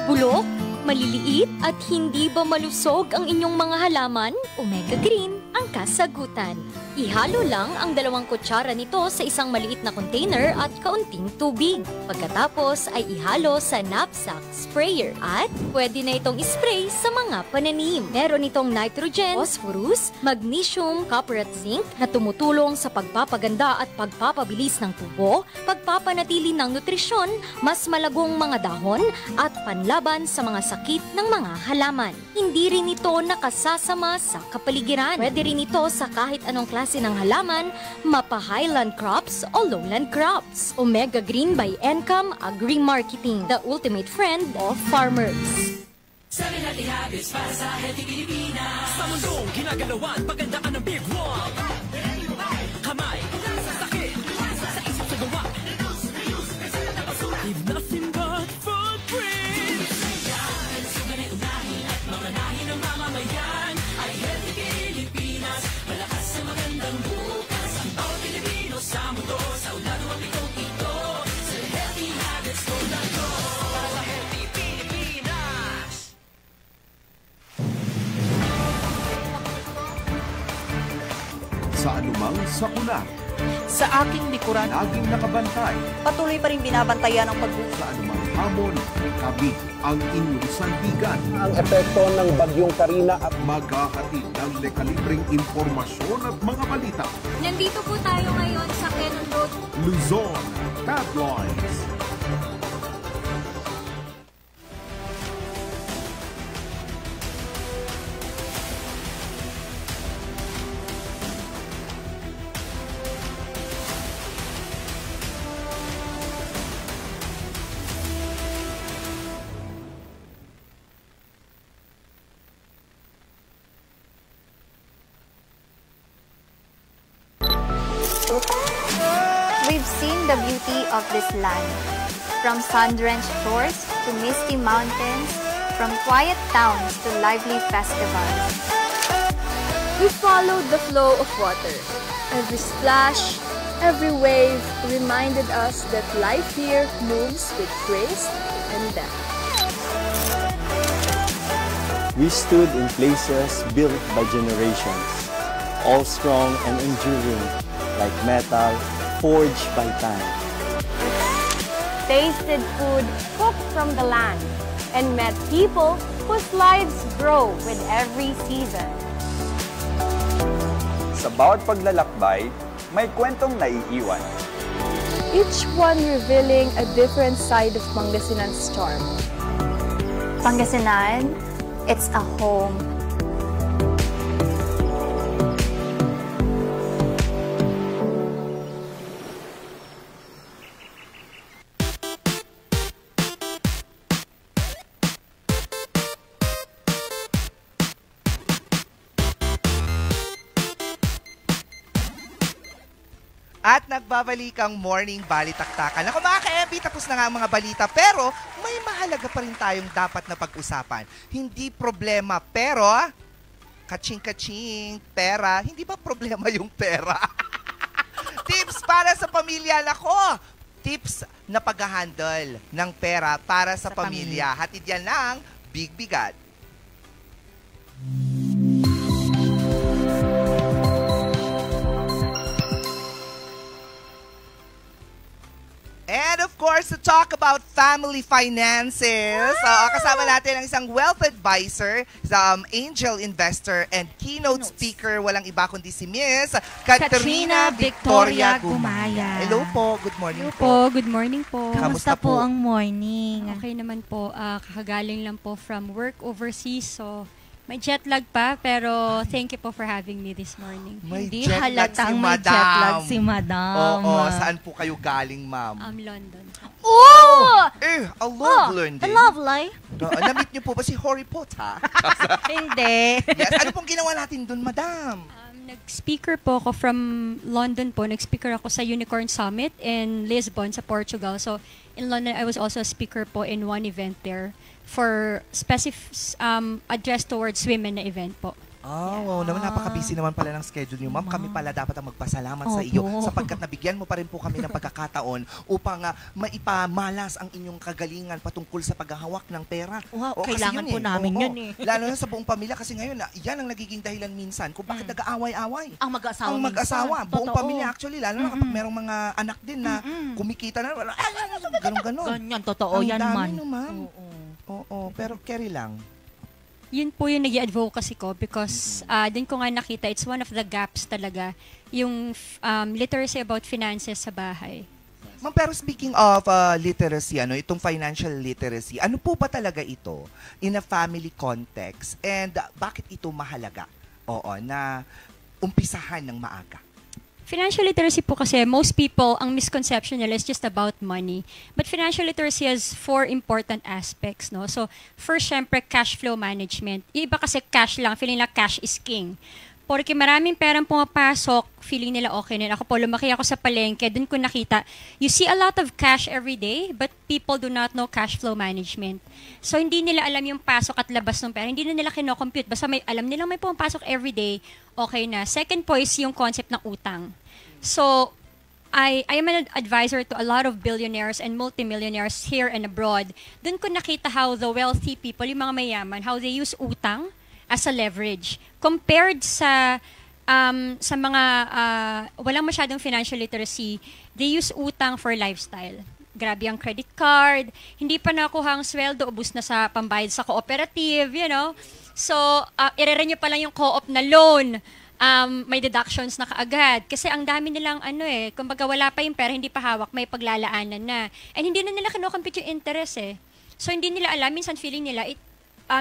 S21: Bulok, maliliit at hindi ba malusog ang inyong mga halaman? Omega Green ang kasagutan. Ihalo lang ang 2 kutsara nito sa isang maliit na container at kaunting tubig. Pagkatapos ay ihalo sa knapsack sprayer at pwede na itong spray sa mga pananim. Meron itong nitrogen, phosphorus, magnesium, copper at zinc na tumutulong sa pagpapaganda at pagpapabilis ng tubo, pagpapanatili ng nutrisyon, mas malagong mga dahon at panlaban sa mga sakit ng mga halaman. Hindi rin ito nakasasama sa kapaligiran. Pwede rin ito sa kahit anong klase ng halaman, mapa-highland crops o lowland crops. Omega Green by Encam Agri-Marketing, the ultimate friend of farmers.
S7: Sabi natin habits para sa healthy Pilipinas. Sa mundong ginagalawan, paganda ka ng Big One. Kamay, sa sakit, sa isip sa gawa. Leave nothing but footprints. Kaya, suganay unahin at mga nahin ng mamamayan ay healthy Pilipinas. Malakas sa magandang bukas. Ang bawat Pilipino sa mundo, sa ulado ang pitong ito. Sa healthy habits ko na to. Para sa healthy Pilipinas.
S5: Sa anumang sakuna,
S13: Sa aking likuran,
S5: laging nakabantay.
S13: patuloy pa rin binabantayan ang pagbukas.
S5: Sa anumang hamon, kami ang inyong sandigan.
S22: Ang epekto ng bagyong Karina
S5: At maghahatid ng lekalibreng impormasyon at mga balita.
S1: Nandito po tayo ngayon sa Quezon Road.
S5: Luzon, Tabloids.
S23: We've seen the beauty of this land, from sun-drenched shores to misty mountains, from quiet towns to lively festivals.
S24: We followed the flow of water. Every splash, every wave reminded us that life here moves with grace and depth.
S25: We stood in places built by generations, all strong and enduring, like metal forged by time.
S24: Tasted food cooked from the land and met people whose lives grow with every season.
S26: Sa bawat paglalakbay, may kwentong naiiwan.
S24: Each one revealing a different side of Pangasinan's charm.
S23: Pangasinan, it's a home.
S3: At nagbabalik ang morning balitaktakan. Ako mga ka-MB, tapos na nga ang mga balita, pero may mahalaga pa rin tayong dapat na pag-usapan. Hindi problema, pero kaching-kaching, pera, hindi ba problema yung pera? Tips para sa pamilya, nako! Tips na pag-handle ng pera para sa pamilya. Hatid yan ng Big Bigat. And of course, to talk about family finances, kasama natin ang isang wealth advisor, angel investor, and keynote speaker, walang iba kundi si Miss Katrina Victoria Gumaya. Hello po, good morning po.
S27: Good morning po.
S3: Kamusta po
S27: ang morning? Okay naman po, kakagaling lang po from work overseas, so may jet lag pa, pero thank you po for having me this morning.
S3: Hindi halatang may jet lag si Madam. Oo, saan po kayo galing, ma'am?
S27: London.
S3: Oh! I love London.
S27: Lovely.
S3: Na-meet niyo po ba si Harry Potter?
S27: Hindi.
S3: Yes, ano pong ginawa natin doon, Madam?
S27: Nag-speaker po ako from London po. Nag-speaker ako sa Unicorn Summit in Lisbon sa Portugal. So in London, I was also a speaker po in one event there for specific address towards women na event po.
S3: Wow naman, napaka-busy naman pala ng schedule niyo, ma'am. Kami pala dapat ang magpasalamat sa iyo sapagkat nabigyan mo pa rin po kami ng pagkakataon upang maipamalas ang inyong kagalingan patungkol sa paghahawak ng pera.
S2: Kailangan po namin yun eh.
S3: Lalo na sa buong pamilya kasi ngayon, yan ang nagiging dahilan minsan kung bakit nag-aaway-away.
S2: Ang mag-asawa
S3: Ang mag-asawa, buong pamilya actually, lalo na kapag merong mga anak din na kumikita na, ganon-ganon.
S2: Ganyan, totoo yan, man.
S3: Ang dami naman. Oo, pero carry lang.
S27: Yun po yung nag-advocacy ko because din ko nga nakita, it's one of the gaps talaga, yung literacy about finances sa bahay.
S3: Ma'am, pero speaking of literacy, itong financial literacy, ano po ba talaga ito in a family context and bakit ito mahalaga? Na umpisahan ng maaga.
S27: Financial literacy po kasi, most people, ang misconception nila is just about money. But financial literacy has 4 important aspects, no? So, first, syempre, cash flow management. Yung iba kasi cash lang, feeling nila cash is king. Porque maraming perang pumapasok, feeling nila okay na. Ako po, lumaki ako sa palengke, dun ko nakita, you see a lot of cash every day, but people do not know cash flow management. So, hindi nila alam yung pasok at labas ng pera. Hindi na nila kinocompute. Basta alam nilang may pumapasok every day, okay na. Second po is yung concept ng utang. So, I am an advisor to a lot of billionaires and multimillionaires here and abroad. Dun ko nakita how the wealthy people, yung mga mayaman, how they use utang as a leverage compared sa mga walang masyadong financial literacy. They use utang for lifestyle. Grabe ang credit card, hindi pa nakuha ang sweldo, ubus na sa pambayad sa cooperative, you know. So, i-renew pa lang yung co-op na loan. May deductions na kaagad. Kasi ang dami nilang kumbaga wala pa yung pera, hindi pa hawak, may paglalaanan na. And hindi na nila kinocompute yung interest eh. So, hindi nila alam, minsan feeling nila,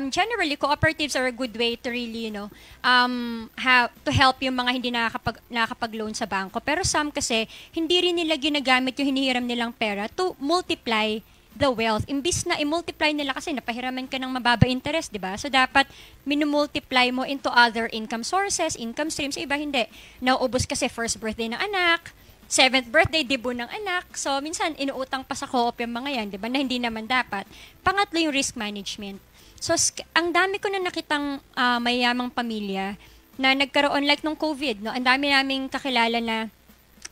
S27: generally, cooperatives are a good way to really, to help yung mga hindi nakakapag-loan sa bangko. Pero some kasi, hindi rin nila ginagamit yung hinihiram nilang pera to multiply the wealth. Imbis na i-multiply nila kasi napahiraman ka ng mababa interest, di ba? So, dapat minumultiply mo into other income sources, income streams. Iba hindi. Nauubos kasi first birthday ng anak, 7th birthday, debut ng anak. So, minsan, inuutang pa sa co-op yung mga yan, di ba? Na hindi naman dapat. Pangatlo yung risk management. So, ang dami ko na nakitang mayamang pamilya na nagkaroon like nung COVID, no? Ang dami naming kakilala na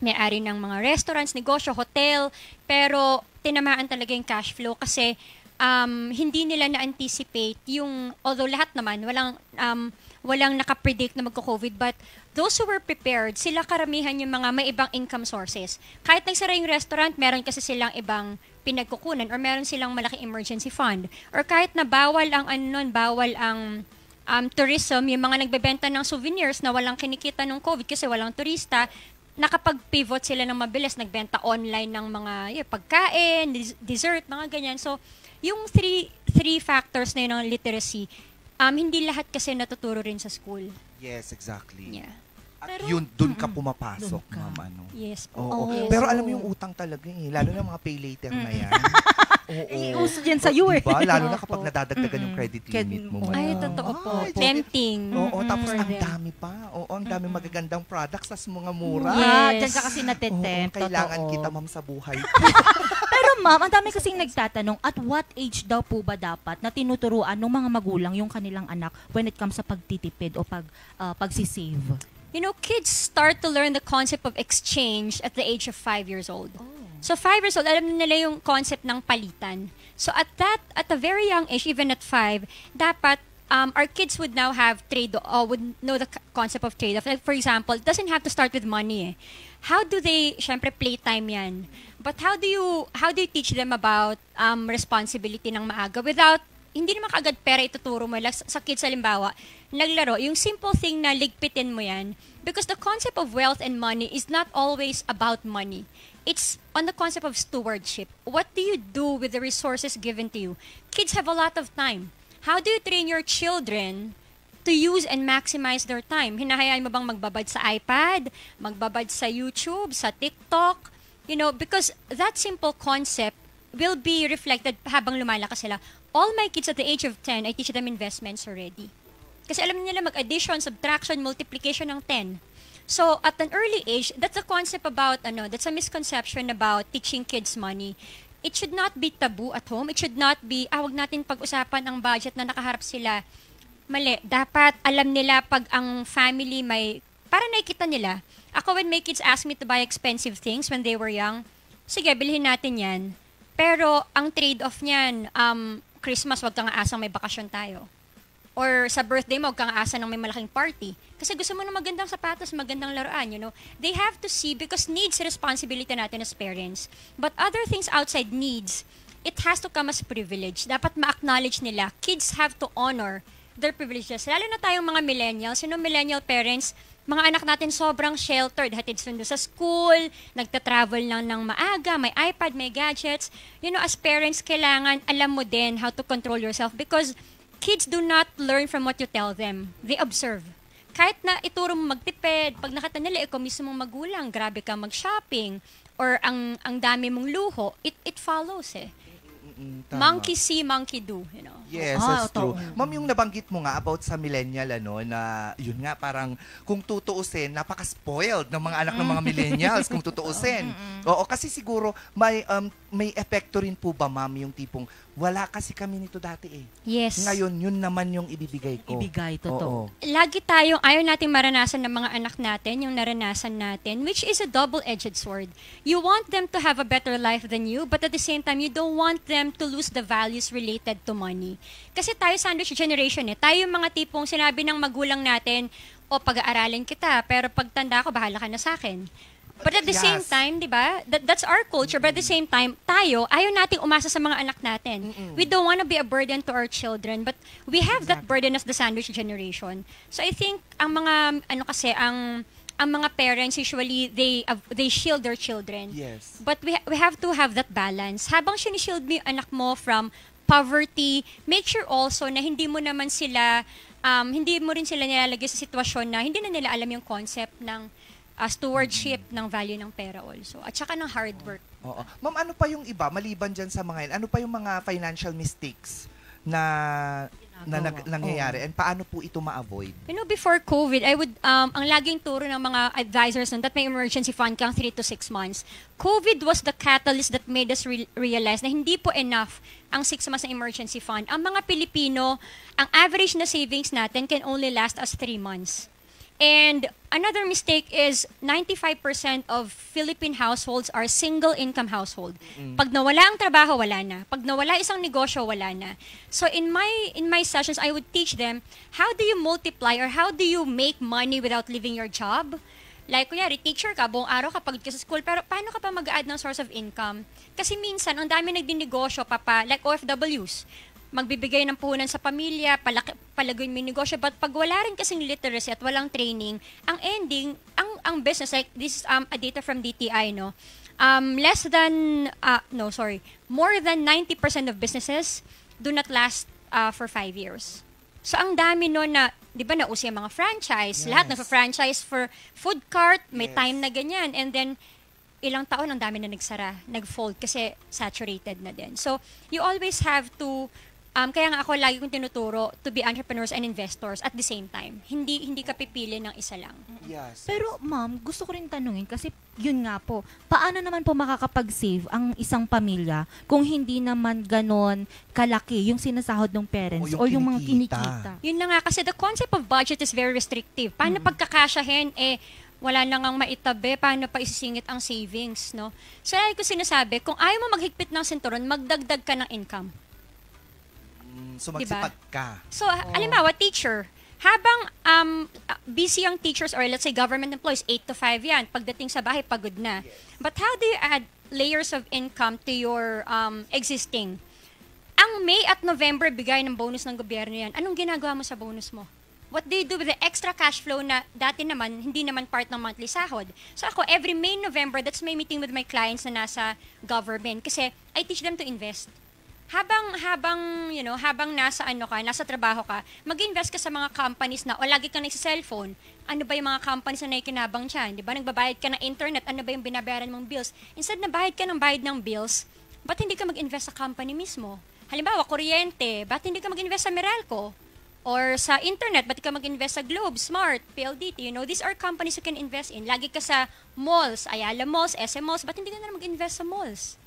S27: may-ari ng mga restaurants, negosyo, hotel, pero tinamaan talaga yung cash flow kasi hindi nila na-anticipate yung, although lahat naman, walang nakapredict na magko-COVID, but those who were prepared, sila karamihan yung mga may ibang income sources. Kahit nagsara yung restaurant, meron kasi silang ibang pinagkukunan or meron silang malaking emergency fund. Or kahit na bawal ang tourism, yung mga nagbebenta ng souvenirs na walang kinikita ng COVID kasi walang turista, nakapag-pivot sila ng mabilis, nagbenta online ng mga pagkain, dessert, mga ganyan. So, yung three factors na yun ng literacy, hindi lahat kasi natuturo rin sa school.
S3: Yes, exactly.
S27: Yeah.
S3: At yun, dun ka pumapasok, ma'am.
S27: Yes po.
S3: Oo.
S27: Yes.
S3: Pero alam mo yung utang talaga lalo na mga pay later na yan.
S2: Uso dyan sa'yo eh.
S3: Diba? Lalo na kapag nadadagdagan yung credit limit mo.
S27: Ay, totoo po. Tempting.
S3: Oo, tapos ang dami pa. Oo, ang dami magagandang products sa mga mura.
S2: Dyan ka kasi natitempt.
S3: Kailangan kita, ma'am, sa buhay.
S2: Pero ma'am, ang dami kasing nagtatanong, at what age daw po ba dapat na tinuturuan ng mga magulang yung kanilang anak when it comes sa pagtitipid o pagsisave?
S27: You know, kids start to learn the concept of exchange at the age of 5 years old. So 5 years old, alam nila yung concept ng palitan. So at a very young age, even at 5, dapat our kids would now have would know the concept of trade-off. Like for example, it doesn't have to start with money. How do they, syempre playtime yan. But how do you teach them about responsibility ng maaga without hindi naman kaagad pera ituturo mo. Like, sa kids, halimbawa, naglaro, yung simple thing na ligpitin mo yan, because the concept of wealth and money is not always about money. It's on the concept of stewardship. What do you do with the resources given to you? Kids have a lot of time. How do you train your children to use and maximize their time? Hinahayaan mo bang magbabad sa iPad, magbabad sa YouTube, sa TikTok? You know, because that simple concept will be reflected habang lumalakas sila. All my kids at the age of 10, I teach them investments already. Kasi alam nila mag-addition, subtraction, multiplication ng 10. So, at an early age, that's a concept about, that's a misconception about teaching kids money. It should not be taboo at home. It should not be, wag natin pag-usapan ang budget na nakaharap sila. Mali. Dapat alam nila pag ang family para nakikita nila. Ako, when my kids ask me to buy expensive things when they were young, sige, bilhin natin yan. Pero, ang trade-off niyan, Christmas, wag kang aasang may bakasyon tayo. Or sa birthday mo, wag kang asa ng may malaking party. Kasi gusto mo ng magandang sapatos, magandang laruan, They have to see, because needs responsibility natin as parents. But other things outside needs, it has to come as privilege. Dapat ma-acknowledge nila. Kids have to honor their privileges. Lalo na tayong mga millennials, millennial parents, mga anak natin sobrang sheltered, hatid sundo sa school, nagta-travel lang ng maaga, may iPad, may gadgets. As parents, kailangan alam mo din how to control yourself because kids do not learn from what you tell them. They observe. Kahit na ituro mo magtipid, pag nakita nila ikaw mismo magulang, grabe ka mag-shopping, or ang dami mong luho, it follows
S3: Tama.
S27: Monkey see, monkey do.
S3: Yes, that's true. Ma'am, yung nabanggit mo nga about sa millennial, na yun nga parang kung tutuusin, napaka-spoiled ng mga anak ng mga millennials kung tutuusin. Oo, kasi siguro may epekto rin po ba, ma'am, yung tipong wala kasi kami nito dati
S27: Yes.
S3: Ngayon, yun naman yung ibibigay ko.
S2: Totoo.
S27: Lagi tayong ayaw nating maranasan ng mga anak natin, yung naranasan natin, which is a double-edged sword. You want them to have a better life than you, but at the same time, you don't want them to lose the values related to money. Kasi tayo sandwich generation tayo yung mga tipong sinabi ng magulang natin, pag-aaralin kita, pero pagtanda ko, bahala ka na sa akin. But at the same time, di ba, that's our culture, but at the same time, tayo, ayaw nating umasa sa mga anak natin. We don't want to be a burden to our children, but we have that burden as the sandwich generation. So I think, ang mga, ang mga parents, usually, they shield their children.
S3: Yes.
S27: But we have to have that balance. Habang sinishield mo yung anak mo from poverty, make sure also na hindi mo naman sila, hindi mo rin sila nilalagay sa sitwasyon na hindi na nila alam yung concept ng stewardship ng value ng pera also. At saka ng hard work.
S3: Oo. Ma'am, ano pa yung iba, maliban dyan sa mga ano pa yung mga financial mistakes na nangyayari and paano po ito ma-avoid?
S27: Before COVID, ang laging turo ng mga advisors that may emergency fund kang 3 to 6 months. COVID was the catalyst that made us realize na hindi po enough ang 6 months na emergency fund. Ang mga Pilipino, ang average na savings natin can only last us 3 months. And another mistake is 95% of Philippine households are single-income household. Pag nawala ang trabaho, wala na. Pag nawala isang negosyo, wala na. So in my sessions, I would teach them, how do you multiply or how do you make money without leaving your job? Like, kunyari, teacher ka, buong araw ka pagod ka sa school, pero paano ka pa mag-add ng source of income? Kasi minsan, ang dami nagdinegosyo, like OFWs, magbibigay ng puhunan sa pamilya, palaguin mo yung negosyo. But pag wala rin kasing literacy at walang training, ang ending, ang business, like this is a data from DTI, more than 90% of businesses do not last for 5 years. So ang dami na, di ba, nauso yung mga franchise, lahat nagpa-franchise for food cart, may time na ganyan, and then, ilang taon ang dami na nagsara, nag-fold kasi saturated na din. So, you always have to kaya nga ako lagi kong tinuturo to be entrepreneurs and investors at the same time. Hindi ka pipili ng isa lang.
S3: Yes.
S2: Pero ma'am, gusto ko rin tanungin kasi yun nga po, paano naman po makakapag-save ang isang pamilya kung hindi naman ganon kalaki yung sinasahod ng parents o yung mga kinikita?
S27: Yun na nga, kasi the concept of budget is very restrictive. Paano pagkakasyahin, wala na ngang maitabi, paano pa isisingit ang savings, no? So, lagi ko sinasabi, kung ayaw mo maghigpit ng sinturon, magdagdag ka ng income.
S3: So, magsipag ka.
S27: So, halimbawa, teacher, habang busy ang teachers or let's say government employees, 8 to 5 yan, pagdating sa bahay, pagod na. But how do you add layers of income to your existing? Ang May at November, bigay ng bonus ng gobyerno yan. Anong ginagawa mo sa bonus mo? What do you do with the extra cash flow na dati naman, hindi naman part ng monthly sahod? So ako, every May, November, that's my meeting with my clients na nasa government kasi I teach them to invest. Habang nasa trabaho ka, mag-invest ka sa mga companies na o lagi kang nagsa-cellphone. Ano ba yung mga companies na naikinabang dyan? Di ba? Nagbabayad ka ng internet, ano ba yung binabayaran mong bills? Instead na bayad ng bills, ba't hindi ka mag-invest sa company mismo? Halimbawa, kuryente, ba't hindi ka mag-invest sa Meralco? Or sa internet, ba't ka mag-invest sa Globe, Smart, PLDT, these are companies you can invest in. Lagi ka sa malls, Ayala Malls, SM Malls, ba't hindi ka na mag-invest sa malls?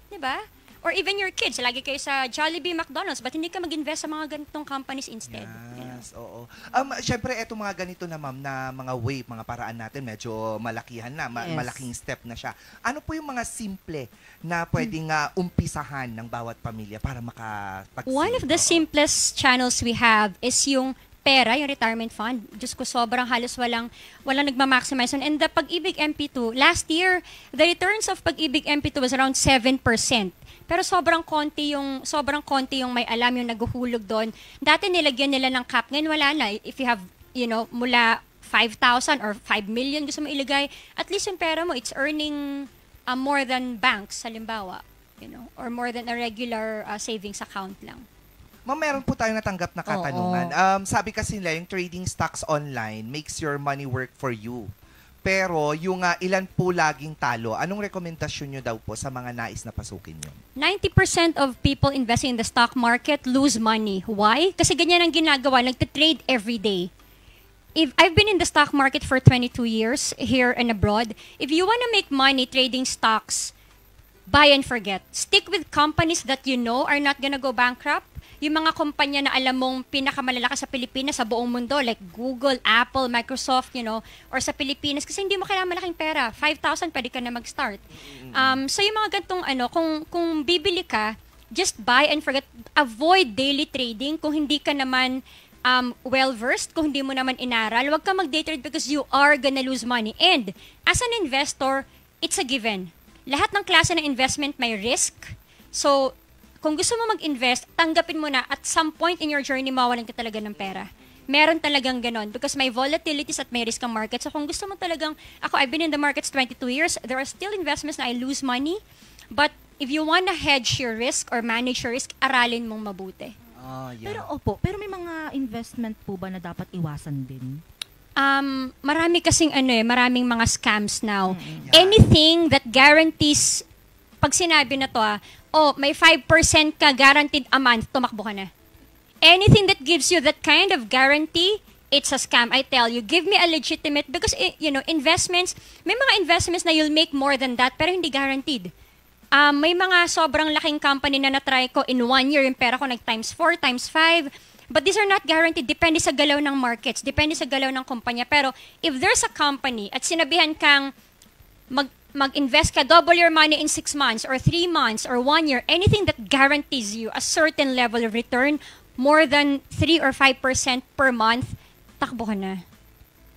S27: Diba? Or even your kids, lagi kayo sa Jollibee, McDonald's, ba't hindi ka mag-invest sa mga ganitong companies instead?
S3: Yes, oo. Syempre, eto mga ganito na ma'am, na mga way, mga paraan natin, medyo malakihan na, malaking step na siya. Ano po yung mga simple na pwedeng umpisahan ng bawat pamilya para makapag-save?
S27: One of the simplest channels we have is yung pera, yung retirement fund. Diyos ko, sobrang halos walang nagma-maximize. And the Pag-ibig MP2, last year, the returns of Pag-ibig MP2 was around 7%. Pero sobrang konti yung may alam, yung naguhulog doon. Dati nilagyan nila ng cap, ngayon wala na. If you have, mula 5,000 or 5 million gusto mo ilagay, at least yung pera mo, it's earning more than banks, halimbawa, or more than a regular savings account lang.
S3: Ma'am, meron po tayong natanggap na katanungan. Sabi kasi nila, yung trading stocks online makes your money work for you. Pero yung ilan po laging talo, anong rekomendasyon nyo daw po sa mga nais na pasukin nyo?
S27: 90% of people investing in the stock market lose money. Why? Kasi ganyan ang ginagawa, nagtitrade every day. If I've been in the stock market for 22 years here and abroad. If you want to make money trading stocks, buy and forget. Stick with companies that you know are not gonna go bankrupt. Yung mga kumpanya na alam mong pinakamalalakas sa Pilipinas, sa buong mundo, like Google, Apple, Microsoft, or sa Pilipinas, kasi hindi mo kailangan malaking pera. 5,000, pwede ka na mag-start. So yung mga gantong kung bibili ka, just buy and forget. Avoid daily trading kung hindi ka naman well-versed, kung hindi mo naman inaral. Huwag ka mag-day trade because you are gonna lose money. And as an investor, it's a given. Lahat ng klase ng investment may risk. So, kung gusto mo mag-invest, tanggapin mo na at some point in your journey, mawalan ka talaga ng pera. Meron talagang ganon because may volatilities at may risk ang market. So kung gusto mo talagang, I've been in the markets 22 years, there are still investments na I lose money. But if you wanna hedge your risk or manage your risk, aralin mong mabuti.
S2: Pero may mga investment po ba na dapat iwasan din?
S27: Marami kasing maraming mga scams now. Anything that guarantees, pag sinabi na to may 5% ka guaranteed a month, tumakbo ka na. Anything that gives you that kind of guarantee, it's a scam. I tell you, give me a legitimate, because investments, may mga investments na you'll make more than that, pero hindi guaranteed. May mga sobrang laking company na na-try ko in 1 year, yung pera ko nag-times 4, times 5, but these are not guaranteed. Depende sa galaw ng markets, depende sa galaw ng kumpanya. Pero if there's a company at sinabihan kang mag-invest ka, double your money in 6 months or 3 months or 1 year, anything that guarantees you a certain level of return, more than 3 or 5% per month, takbo ka na.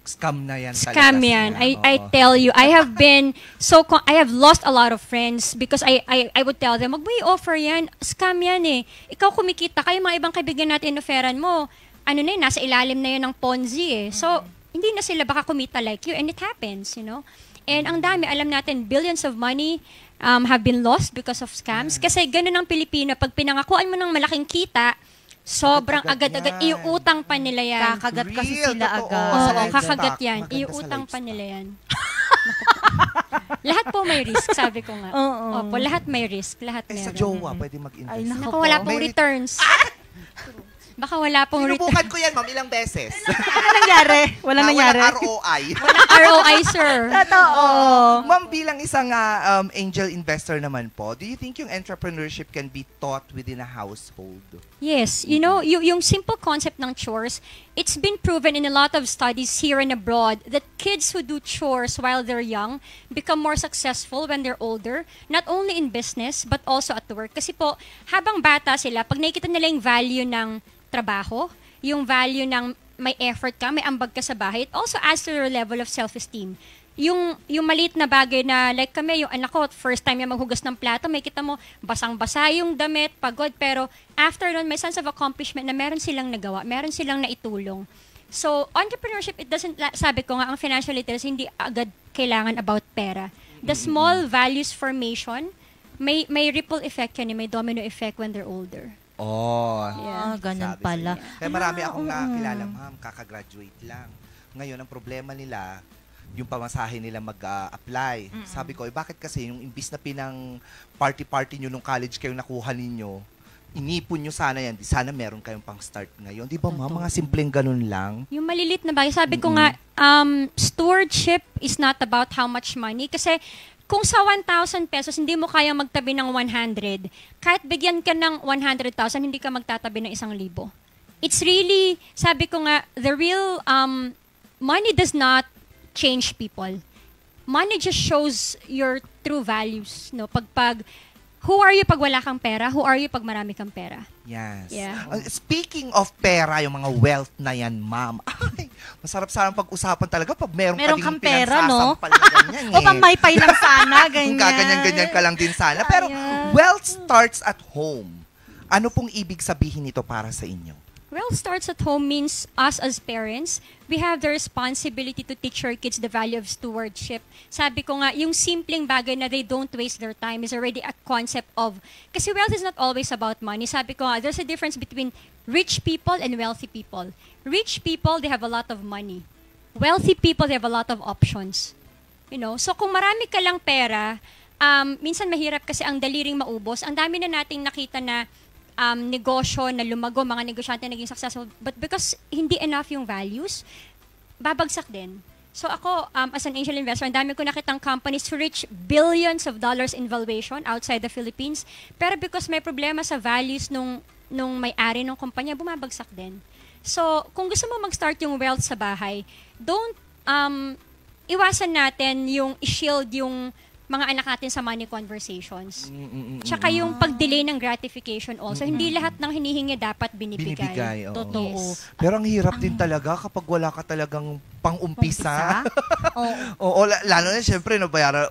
S3: Scam na yan talaga.
S27: Scam yan. I tell you, I have lost a lot of friends because I would tell them, wag mo i-offer yan. Scam yan eh. Ikaw kumikita, kayo mga ibang kaibigan natin in-offeran mo, nasa ilalim na yun ng Ponzi eh. So, hindi na sila baka kumita like you, and it happens, And ang dami, alam natin, billions of money have been lost because of scams. Kasi ganun ang Pilipino, pag pinangakuan mo ng malaking kita, sobrang agad-agad, iutang pa nila yan.
S2: Kakagat kasi sila agad.
S27: Oo, kakagat yan. Iutang pa nila yan. Lahat po may risk, sabi ko nga. Opo, lahat may risk. Lahat meron.
S3: Sa jowa, pwede mag-invest.
S27: Naku, wala pong returns. Baka wala pong
S3: sinubukan ko yan, ma'am, ilang beses.
S2: Ano nangyari? Walang nangyari?
S3: Walang ROI.
S27: Walang ROI, sir.
S2: Totoo.
S3: Ma'am, bilang isang angel investor naman po, do you think yung entrepreneurship can be taught within a household?
S27: Yes. Yung simple concept ng chores, it's been proven in a lot of studies here and abroad that kids who do chores while they're young become more successful when they're older, not only in business, but also at work. Kasi po, habang bata sila, pag nakikita nila yung value ng trabaho, yung value ng may effort ka, may ambag ka sa bahay, it also adds to their level of self-esteem. Yung maliit na bagay na, like kami, yung anak ko, first time yung maghugas ng plato, may kita mo, basang-basa yung damit, pagod, pero after nun, may sense of accomplishment na meron silang nagawa, meron silang naitulong. So, entrepreneurship, it doesn't, sabi ko nga, ang financial literacy, hindi agad kailangan about pera. The small values formation, may ripple effect yan, may domino effect when they're older.
S2: Ganun pala.
S3: Kaya marami akong nakakilala, ma'am, kakagraduate lang. Ngayon, ang problema nila, yung pamasahe nila mag-apply. Sabi ko, bakit kasi yung imbis na pinang party-party nyo nung college kayo nakuha ninyo, inipon nyo sana yan. Sana meron kayong pang start ngayon. Di ba mga simpleng ganun lang?
S27: Yung malilit na bagay. Sabi ko nga, stewardship is not about how much money. Kasi kung sa 1,000 pesos, hindi mo kaya magtabi ng 100, kahit bigyan ka ng 100,000, hindi ka magtatabi ng 1,000. It's really, sabi ko nga, the real, money does not change people. Money just shows your true values. No? Who are you pag wala kang pera? Who are you pag marami kang pera?
S3: Yes.
S27: Yeah.
S3: Speaking of pera, yung mga wealth na yan, ma'am. Ay, masarap sana pag-usapan talaga pag meron
S2: kang pera, no?
S3: Ganyan,
S2: O pang may pay lang sana, ganyan.
S3: Kung kaganyan-ganyan ka lang din sana. Pero wealth starts at home. Ano pong ibig sabihin nito para sa inyo?
S27: Wealth starts at home means us as parents, we have the responsibility to teach our kids the value of stewardship. Sabi ko nga, yung simpleng bagay na they don't waste their time is already a concept of, kasi wealth is not always about money. Sabi ko nga, there's a difference between rich people and wealthy people. Rich people, they have a lot of money. Wealthy people, they have a lot of options. You know, so kung marami ka lang pera, minsan mahirap kasi ang daliring maubos. Ang dami na nating nakita na negosyo na lumago, mga negosyante naging successful, but because hindi enough yung values, babagsak din. So ako, as an angel investor, ang dami ko nakitang companies to reach billions of dollars in valuation outside the Philippines, pero because may problema sa values nung may-ari ng kumpanya, bumabagsak din. So, kung gusto mo mag-start yung wealth sa bahay, don't, iwasan natin yung i-shield yung mga anak natin sa money conversations. Tsaka yung pag-delay ng gratification also. Hindi lahat ng hinihingi dapat binibigay.
S3: Oo.
S27: Totoo.
S3: Yes. Pero ang hirap din talaga kapag wala ka talagang pang-umpisa. Oo, lalo na syempre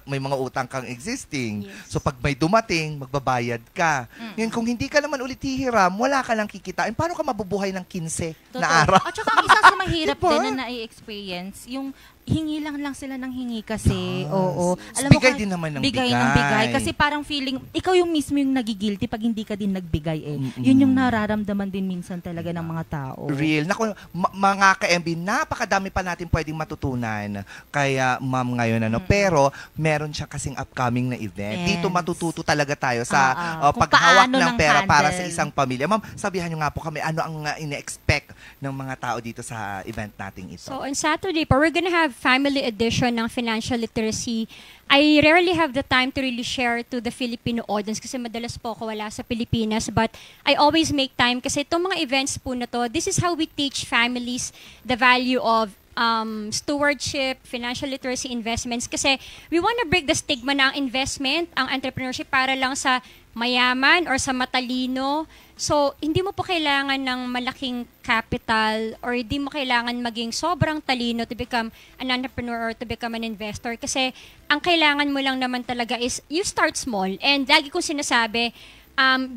S3: may mga utang kang existing. Yes. So pag may dumating, magbabayad ka. Yun, kung hindi ka naman ulit hihiram, wala ka lang kikitain. Paano ka mabubuhay ng 15 na araw?
S2: At saka ang isa sa mahirap din na na-experience, yung hingi lang sila ng hingi kasi. Oo. Alam mo,
S3: bigay din naman ng
S2: bigay. Kasi parang feeling, ikaw yung mismo yung nagigilty pag hindi ka din nagbigay eh. Yun yung nararamdaman din minsan talaga ng mga tao.
S3: Real. Naku, mga ka-MB, napakadami pa natin pwedeng matutunan. Kaya, ma'am, ngayon, pero meron siya kasing upcoming na event. Dito matututo talaga tayo sa paghawak ng pera para sa isang pamilya. Ma'am, sabihan nyo nga po kami, ano ang ine-expect ng mga tao dito sa event nating ito?
S27: So, on Saturday po, we're gonna have family edition ng financial literacy. I rarely have the time to really share to the Filipino audience kasi madalas po ako wala sa Pilipinas, but I always make time kasi itong mga events po na to, this is how we teach families the value of stewardship, financial literacy, investments, kasi we want to break the stigma na ang investment, ang entrepreneurship para lang sa mayaman or sa matalino. So, hindi mo po kailangan ng malaking capital or hindi mo kailangan maging sobrang talino to become an entrepreneur or to become an investor. Kasi ang kailangan mo lang naman talaga is you start small. And lagi kong sinasabi,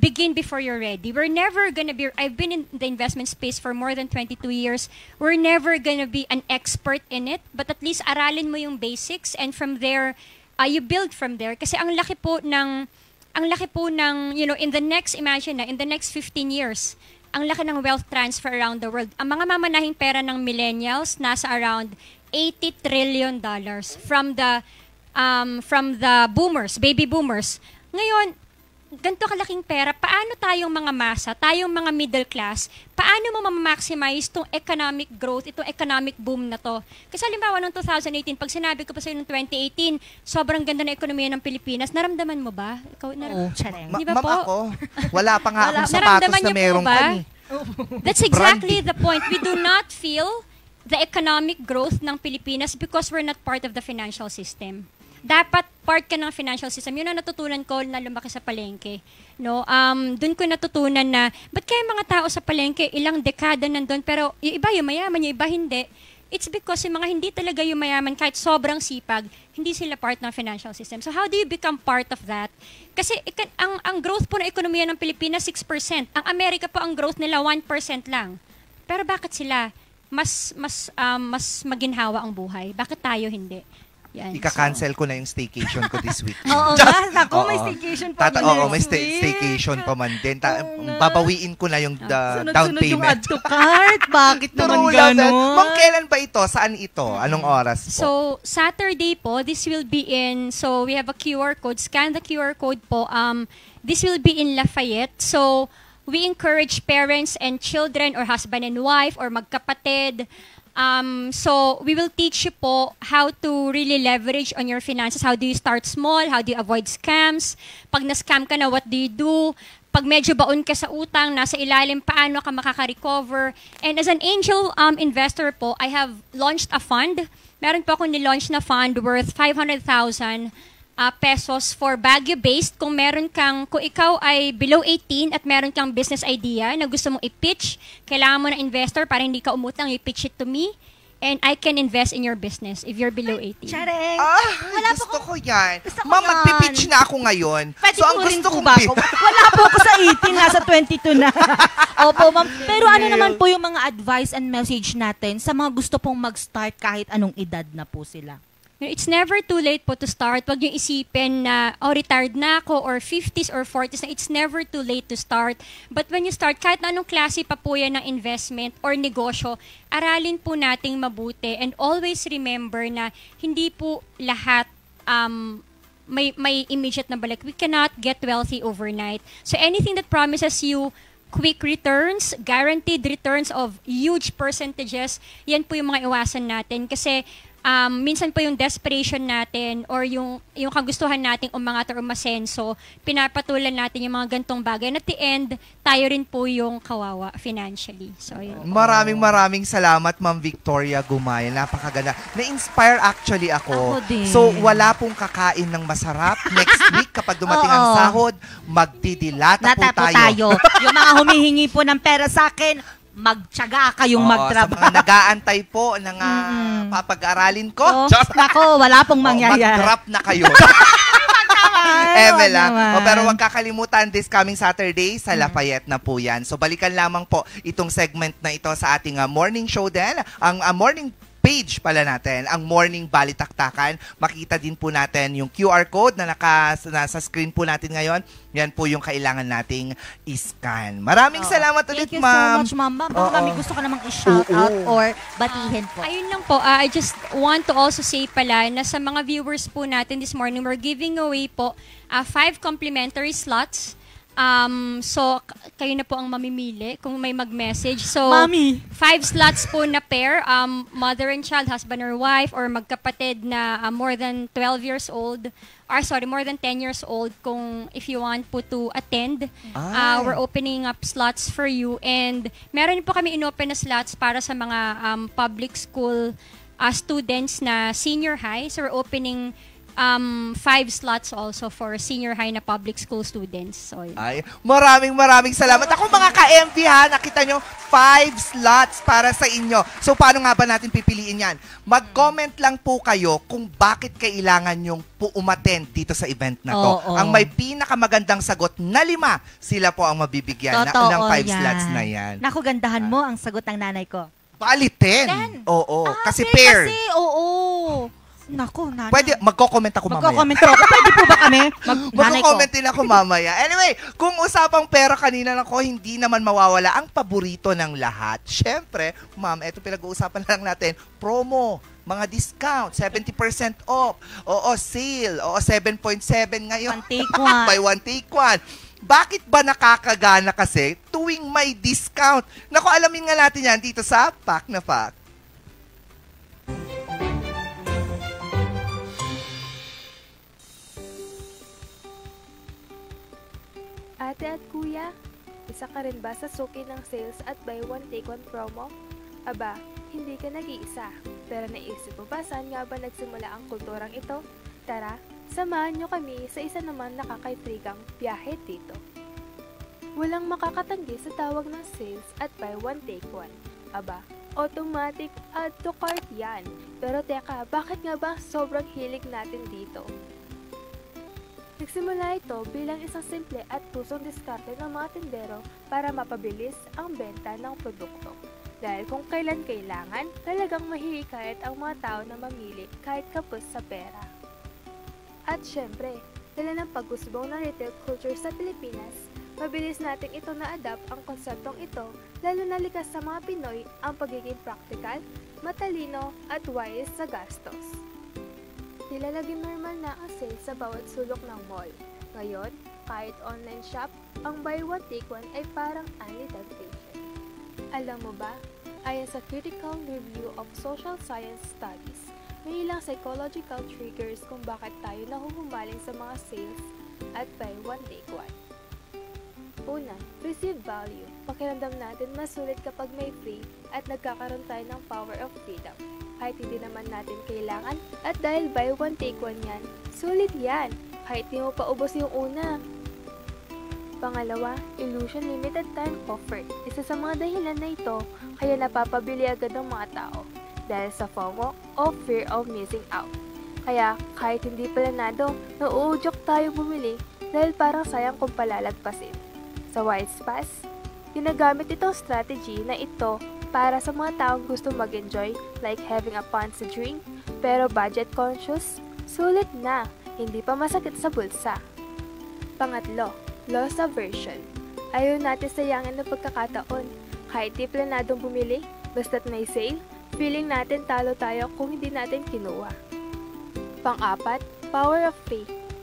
S27: begin before you're ready. We're never gonna be, I've been in the investment space for more than 22 years. We're never gonna be an expert in it, but at least aralin mo yung basics and from there, you build from there. Kasi ang laki po ng, you know, in the next 15 years, ang laki ng wealth transfer around the world. Ang mga mamanahing pera ng millennials, nasa around $80 trillion from the boomers, baby boomers. Ngayon, ganito kalaking pera, paano tayong mga masa, tayong mga middle class, paano mo ma-maximize itong economic growth, itong economic boom na to? Kasi halimbawa noong 2018, pag sinabi ko pa sa'yo noong 2018, sobrang ganda ng ekonomiya ng Pilipinas, naramdaman mo ba? Ikaw, di ba po?
S3: Ma'am, ako, wala pa nga akong sapatos na meron ka ni.
S27: That's exactly the point. We do not feel the economic growth ng Pilipinas because we're not part of the financial system. Dapat part ka ng financial system. Yun ang natutunan ko na lumaki sa palengke. No? Doon ko natutunan na, ba't kaya mga tao sa palengke, ilang dekada nandun, pero yung iba yung mayaman, yung iba hindi. It's because yung mga hindi talaga yung mayaman, kahit sobrang sipag, hindi sila part ng financial system. So how do you become part of that? Kasi ang growth po ng ekonomiya ng Pilipinas, 6%. Ang Amerika po, ang growth nila, 1% lang. Pero bakit sila mas maginhawa ang buhay? Bakit tayo hindi? Yan,
S3: ika-cancel ko na yung staycation ko this week.
S2: Oo ba? Ako, may staycation pa man.
S3: Oo, may staycation pa man din. Babawiin ko na yung down payment. Yung
S2: add to cart. Bakit naman gano'n?
S3: Ma'am, kailan ba ito? Saan ito? Anong oras po?
S27: So, Saturday po, this will be so we have a QR code. Scan the QR code po. This will be in Lafayette. So, we encourage parents and children or husband and wife or magkapatid. So we will teach you po how to really leverage on your finances. How do you start small? How do you avoid scams? Pag na-scam ka na, what do you do? Pag medyo baon ka sa utang, nasa ilalim, paano ka makaka-recover? And as an angel investor po, I have launched a fund. Meron po akong nilaunch na fund worth 500,000 pesos for Baguio-based. Kung ikaw ay below 18 at meron kang business idea na gusto mong i-pitch, kailangan mo na investor para hindi ka umutang, i-pitch it to me. And I can invest in your business if you're below 18.
S2: Chareng!
S3: Gusto ko yan. Ma'am, magpipitch na ako ngayon.
S2: Pwede
S3: so, ang
S2: po rin
S3: gusto
S2: po
S3: kong
S2: ba ako? Wala po ako sa 18, nasa 22 na. Opo, ma'am. Pero ano naman po yung mga advice and message natin sa mga gusto pong mag-start kahit anong edad na po sila?
S27: It's never too late po to start. Huwag niyo isipin na, retired na ako or 50s or 40s na. It's never too late to start. But when you start, kahit na anong klase pa po yan ng investment or negosyo, aralin po nating mabuti. And always remember na hindi po lahat may immediate na balik. We cannot get wealthy overnight. So anything that promises you quick returns, guaranteed returns of huge percentages, yan po yung mga iwasan natin. Kasi minsan po yung desperation natin or yung kagustuhan nating umangat or umasenso, pinapatulan natin yung mga gantong bagay. And at the end, tayo rin po yung kawawa financially. So, yun.
S3: Maraming salamat, Ma'am Victoria Gumay. Napakaganda. Na-inspire actually ako.
S2: Ako din.
S3: So, wala pong kakain ng masarap. Next week, kapag dumating ang sahod, magdidilata po tayo.
S2: Yung mga humihingi po ng pera sa akin, magtiyaga kayong magtrabaho.
S3: Sa mga nag-aantay po ng papag-aralin ko.
S2: Nako, wala pong mangyayari.
S3: Mag-drop na kayo. lang. Pero huwag kakalimutan, this coming Saturday sa Lafayette na po yan. So balikan lamang po itong segment na ito sa ating morning show din. Ang morning page pala natin, ang Morning Balitaktakan. Makita din po natin yung QR code na nasa screen po natin ngayon. Yan po yung kailangan nating i-scan. Maraming salamat ulit,
S2: Thank you
S3: ma'am.
S2: so much, ma'am. Baka kami gusto ka namang i-shout out or batihin po.
S27: Ayun lang po, I just want to also say pala na sa mga viewers po natin this morning, we're giving away po 5 complimentary slots. So, kayo na po ang mamimili kung may mag-message. So,
S2: Mami.
S27: 5 slots po na pair, mother and child, husband or wife, or magkapatid na more than 12 years old, or more than 10 years old kung if you want po to attend. We're opening up slots for you. And meron po kami inopen na slots para sa mga public school students na senior high. So, we're opening 5 slots also for senior high na public school students. So,
S3: ay, maraming salamat. Ako mga ka-MV ha, nakita nyo, 5 slots para sa inyo. So, paano nga ba natin pipiliin yan? Mag-comment lang po kayo kung bakit kailangan yung umattend dito sa event na to. Ang may pinakamagandang sagot na 5, sila po ang mabibigyan ng 5 slots na yan.
S2: Naku, gandahan mo ang sagot ng nanay ko.
S3: Bali 10. Oo, kasi pair.
S2: Kasi, oo. Naku, nanay.
S3: Pwede, magko-comment ako mamaya.
S2: Magko-comment ako. Pwede po ba kami?
S3: Magko-comment din ako mamaya. Anyway, kung usapang pera kanina nako, hindi naman mawawala ang paborito ng lahat. Siyempre, ma'am, eto pinag-uusapan lang natin, promo, mga discount, 70% off. Oo, sale. Oo, 7.7 ngayon.
S2: One take one.
S3: Buy one, take one. Bakit ba nakakagana kasi tuwing may discount? Naku, alamin nga natin yan dito sa Pack na Pack.
S4: Ate at kuya, isa ka rin ba sa suki ng sales at buy one take one promo? Aba, hindi ka nag-iisa. Pero naisip mo ba saan nga ba nagsimula ang kulturang ito? Tara, samahan nyo kami sa isa naman nakakaitrigang biyahe dito. Walang makakatanggi sa tawag ng sales at buy one take one. Aba, automatic add to cart yan. Pero teka, bakit nga ba sobrang hilig natin dito? Nagsimula ito bilang isang simple at pusong diskarte ng mga tindero para mapabilis ang benta ng produkto. Dahil kung kailan kailangan, talagang mahihikayat ang mga tao na mamili kahit kapos sa pera. At syempre, dala ng pag-usbong ng retail culture sa Pilipinas, mabilis nating ito na-adapt ang konseptong ito, lalo na likas sa mga Pinoy ang pagiging practical, matalino at wise sa gastos. Nilalaging normal na ang sale sa bawat sulok ng mall. Ngayon, kahit online shop ang buy one take one ay parang anti-temptation. Alam mo ba, ayon sa Critical Review of Social Science Studies, may ilang psychological triggers kung bakit tayo nahuhumaling sa mga sales at buy one take one. Una, perceived value. Pakiramdam natin mas sulit kapag may free at nagkakaroon tayo ng power of freedom. Kahit hindi naman natin kailangan at dahil buy one take one yan, sulit yan. Kahit di mo pa ubos yung una. Pangalawa, illusion limited time offer. Isa sa mga dahilan na ito, kaya napapabili agad ng mga tao dahil sa FOMO o fear of missing out. Kaya kahit hindi planado, nauudyok tayo bumili dahil parang sayang kung palalagpasin. Sa Wise Pass, ginagamit itong strategy na ito para sa mga taong gusto mag-enjoy like having a fancy drink pero budget conscious, sulit na, hindi pa masakit sa bulsa. Pangatlo, loss aversion. Ayaw natin sayangin ng pagkakataon. Kahit di planadong bumili, basta't may sale, feeling natin talo tayo kung hindi natin kinuha. Pang-apat, power of free.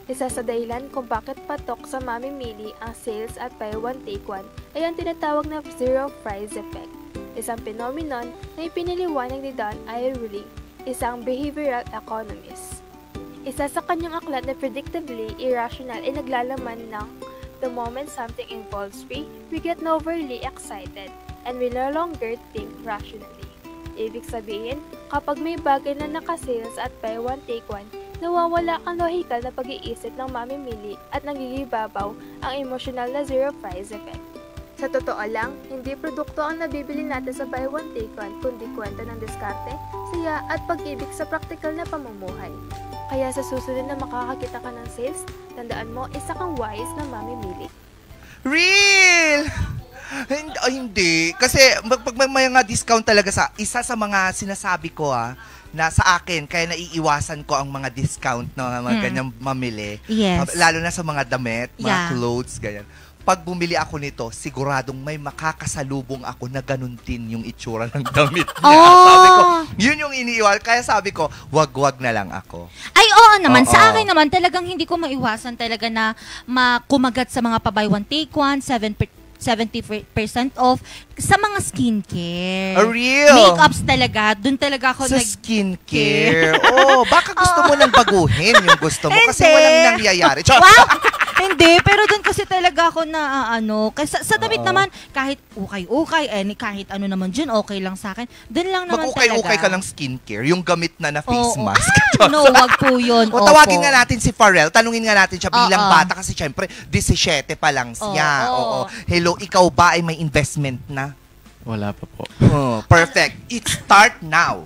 S4: Isa sa dahilan kung bakit patok sa mamimili ang sales at buy one take one ay ang tinatawag na zero price effect. Isang phenomenon na ipiniliwanag ni Don Ariely, isang behavioral economist. Isa sa kanyang aklat na predictably irrational ay naglalaman ng the moment something involves free, we get overly excited and we no longer think rationally. Ibig sabihin, kapag may bagay na naka-sales at buy one take one, nawawala ang lohikal na pag-iisip ng mamimili at nagigibabaw ang emosyonal na zero price effect. Sa totoo lang, hindi produkto ang nabibili natin sa buy one take one, kundi kwento ng diskarte, saya at pag-ibig sa praktikal na pamumuhay. Kaya sa susunod na makakakita ka ng sales, tandaan mo, isa kang wise na mamimili.
S3: Real! Hindi. Kasi pag may mga discount talaga isa sa mga sinasabi ko na sa akin, kaya naiiwasan ko ang mga discount na mga ganyang mamili.
S2: Yes.
S3: Lalo na sa mga damit, mga clothes, ganyan. Pag bumili ako nito, siguradong may makakasalubong ako na ganun din yung itsura ng damit niya. Sabi ko, yun yung iniiwal. Kaya sabi ko, wag-wag na lang ako.
S2: Ay, oo naman. Sa akin naman, talagang hindi ko maiwasan talaga na makumagat sa mga pa-buy one take one, 70% off sa mga skincare.
S3: Real?
S2: Makeups talaga. Doon talaga ako
S3: sa skincare. Baka gusto mo nang baguhin yung gusto mo kasi walang nangyayari.
S2: Wow! Hindi, pero doon kasi talaga ako na kasi sa damit naman, kahit ukay-ukay, kahit ano naman dyan, okay lang sa akin. Doon lang naman
S3: mag-ukay-ukay ka ng skincare, yung gamit na face mask.
S2: No, wag po yun.
S3: Tawagin nga natin si Pharrell, tanungin nga natin siya bilang bata kasi syempre, 17 pa lang siya. Hello, ikaw ba ay may investment na?
S6: Wala pa po.
S3: Perfect. It start now.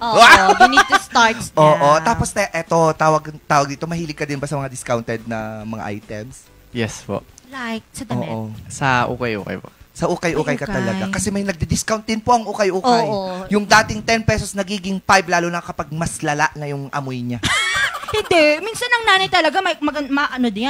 S2: You need to start now.
S3: Tapos eto, tawag dito, mahilig ka din ba sa mga discounted na mga items?
S6: Yes po.
S2: Like, sa damit?
S6: Sa ukay-ukay po.
S3: Sa ukay-ukay ka talaga. Kasi may nagdi-discount din po ang ukay-ukay. Yung dating 10 pesos nagiging 5, lalo na kapag mas lala na yung amoy niya.
S2: Hindi. Minsan ang nanay talaga,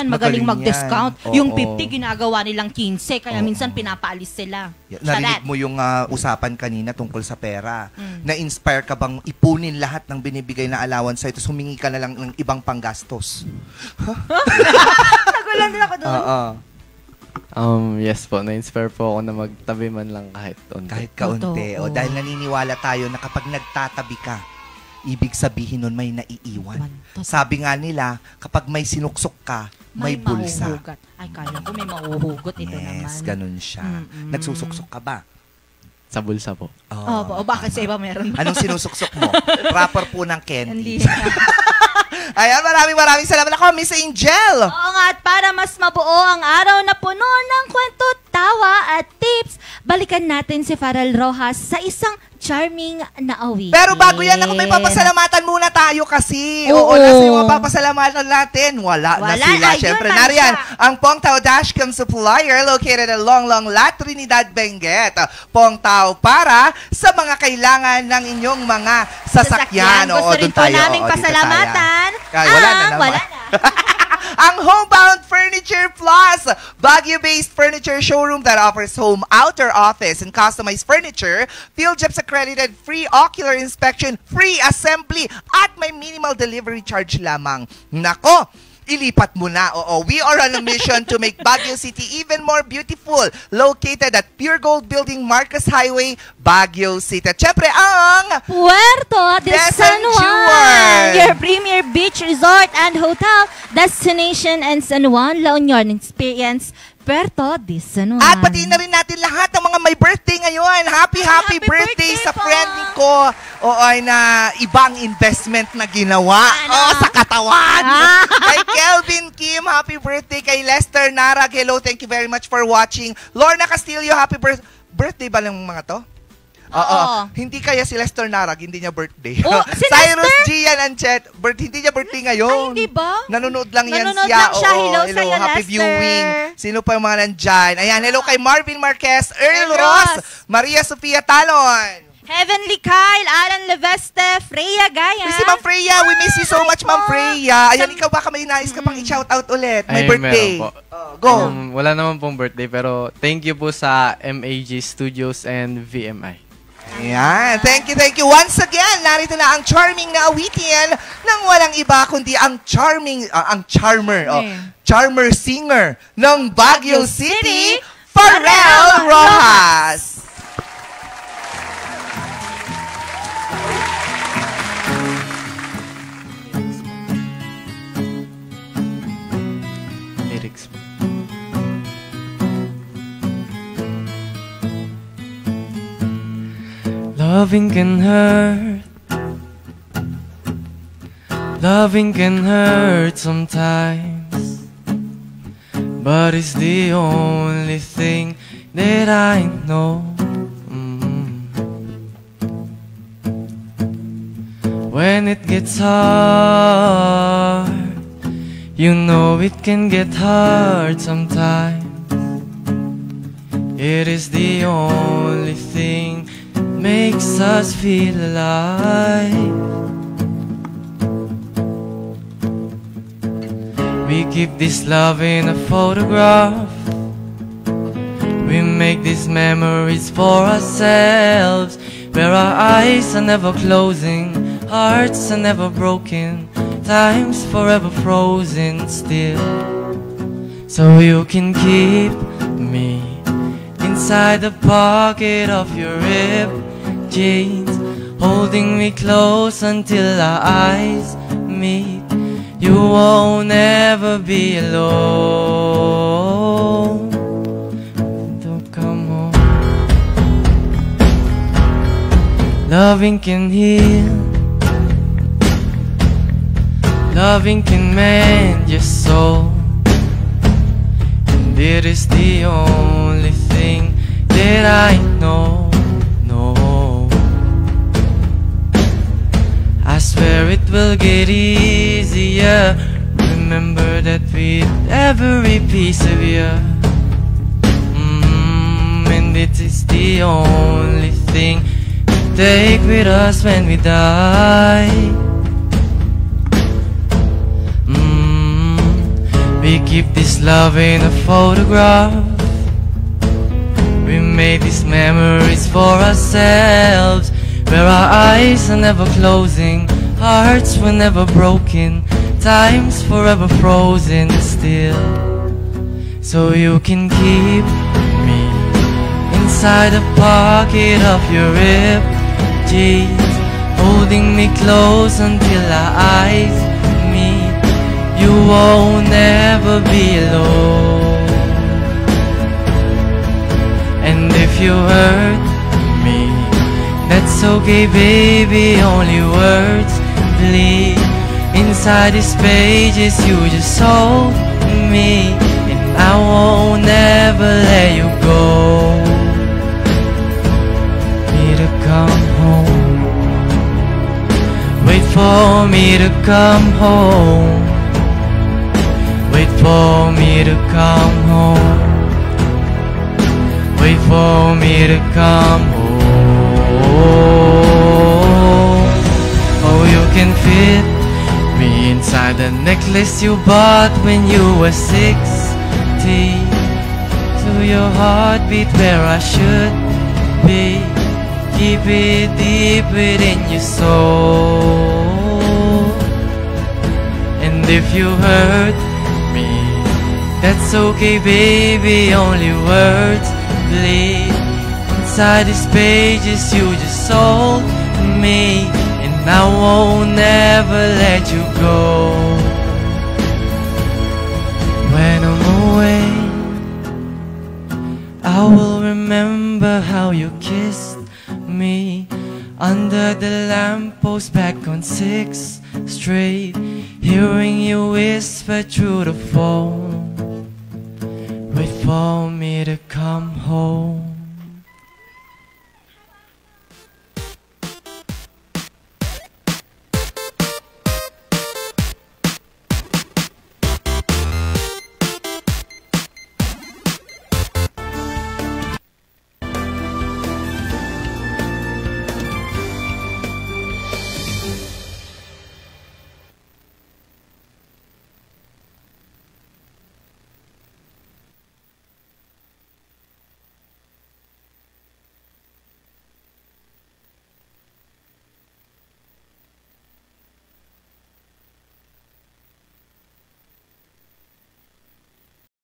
S2: magaling mag-discount. Yung 50, ginagawa nilang 15. Kaya minsan pinapaalis sila.
S3: Narinig mo yung usapan kanina tungkol sa pera. Na-inspire ka bang ipunin lahat ng binibigay na allowance sa'yo, tapos humingi ka na lang ng ibang panggastos?
S2: Nagulan din ako doon.
S6: Yes po, na-inspire po ako na magtabi man lang kahit unti.
S3: Kahit kaunti. Dahil naniniwala tayo na kapag nagtatabi ka, ibig sabihin nun may naiiwan. Sabi nga nila, kapag may sinuksok ka, may bulsa.
S2: Mahuhugot. Ay, kala ko may mahuhugot ito naman.
S3: Yes, ganun siya. Nagsusuksok ka ba?
S6: Sa bulsa po.
S2: Bakit sa iba meron ba?
S3: Anong sinusuksok mo? Wrapper po ng candy. Ayan, maraming salamat ako, Miss Angel.
S2: Oo nga, at para mas mabuo ang araw na puno ng kwento, tawa at tips, balikan natin si Pharrell Rojas sa isang charming na awitin.
S3: Pero bago yan, ako may papasalamatan muna tayo kasi. Nasa yung mga papasalamatan natin. Wala na sila. Siyempre, nariyan ang Pong Tao Dashcam Supplier located at Longlong, La Trinidad, Benguet. Pong Tao para sa mga kailangan ng inyong mga sasakyan.
S2: Gusto rin po naming pasalamatan.
S3: Wala na naman. Ang Homebound Furniture Plus, Baguio-based furniture showroom that offers home, outer office, and customized furniture, PhilJeps accredited, free ocular inspection, free assembly, at may minimal delivery charge lamang. Nako! ilipat mo na. Oo, we are on a mission to make Baguio City even more beautiful. Located at Pure Gold Building, Marcos Highway, Baguio City. At syempre, ang
S2: Puerto de San Juan, your premier beach resort and hotel destination in San Juan, La Union. Experience Puerto de San Juan.
S3: At patiin na rin natin lahat ng mga may birthday ngayon. Happy birthday sa friend ni ko. Oo, ay na ibang investment na ginawa. Sa katawan. Kay Kelvin Kim, happy birthday. Kay Lester Narag, hello, thank you very much for watching. Lorna Castillo, happy birthday ba ng mga to? Oo. Hindi kaya si Lester Narag, hindi niya birthday.
S2: Si
S3: Cyrus
S2: Lester?
S3: Gian Anchet, hindi niya birthday ngayon.
S2: Hindi ba?
S3: Nanonood lang yan
S2: Nanonood
S3: siya.
S2: lang siya. Hello sa'yo,
S3: happy
S2: Lester.
S3: viewing. Sino pa yung mga nandyan? Ayan, hello kay Marvin Marquez, Earl
S2: Earl
S3: Ross,
S2: Ross.
S3: Maria Sofia Talon.
S2: Heavenly Kyle, Alan Leveste, Freya Gaya.
S3: Si Ma'am Freya, we miss you so much, Ma'am Freya. Ayan, ikaw baka may nais ka pang i-shout out ulit. May birthday.
S6: Meron po.
S3: Go.
S6: Wala naman pong birthday, pero thank you po sa MAG Studios and VMI.
S3: Ayan, thank you. Once again, narito na ang charming na awitin ng walang iba kundi ang charmer singer ng Baguio City, Pharrell Rojas.
S6: Lyrics. Loving can hurt. Loving can hurt sometimes, but it's the only thing that I know. When it gets hard, you know it can get hard sometimes. It is the only thing makes us feel alive. We keep this love in a photograph. We make these memories for ourselves, where our eyes are never closing, hearts are never broken, time's forever frozen still. So you can keep me inside the pocket of your ripped jeans, holding me close until our eyes meet. You won't ever be alone. Don't come home. Loving can heal. Loving can mend your soul. And it is the only thing that I know. I swear it will get easier. Remember that with every piece of you. And it is the only thing to take with us when we die. We keep this love in a photograph. We made these memories for ourselves, where our eyes are never closing, hearts were never broken, time's forever frozen still. So you can keep me inside the pocket of your ripped jeans, holding me close until our eyes meet. You won't ever be alone. And if you hurt me, that's okay, baby, only words bleed. Inside these pages you just hold me, and I won't ever let you go. Me to come home. Wait for me to come home. Wait for me to come home. Wait for me to come home. Oh, you can fit me inside the necklace you bought when you were 60. To your heartbeat where I should be. Keep it deep within your soul. And And if you hurt me, that's okay, baby, only words bleed. Inside these pages you just sold me, and I won't ever let you go. When I'm away, I will remember how you kissed me under the lamppost back on 6th Street, hearing you whisper through the phone, wait for me to come home.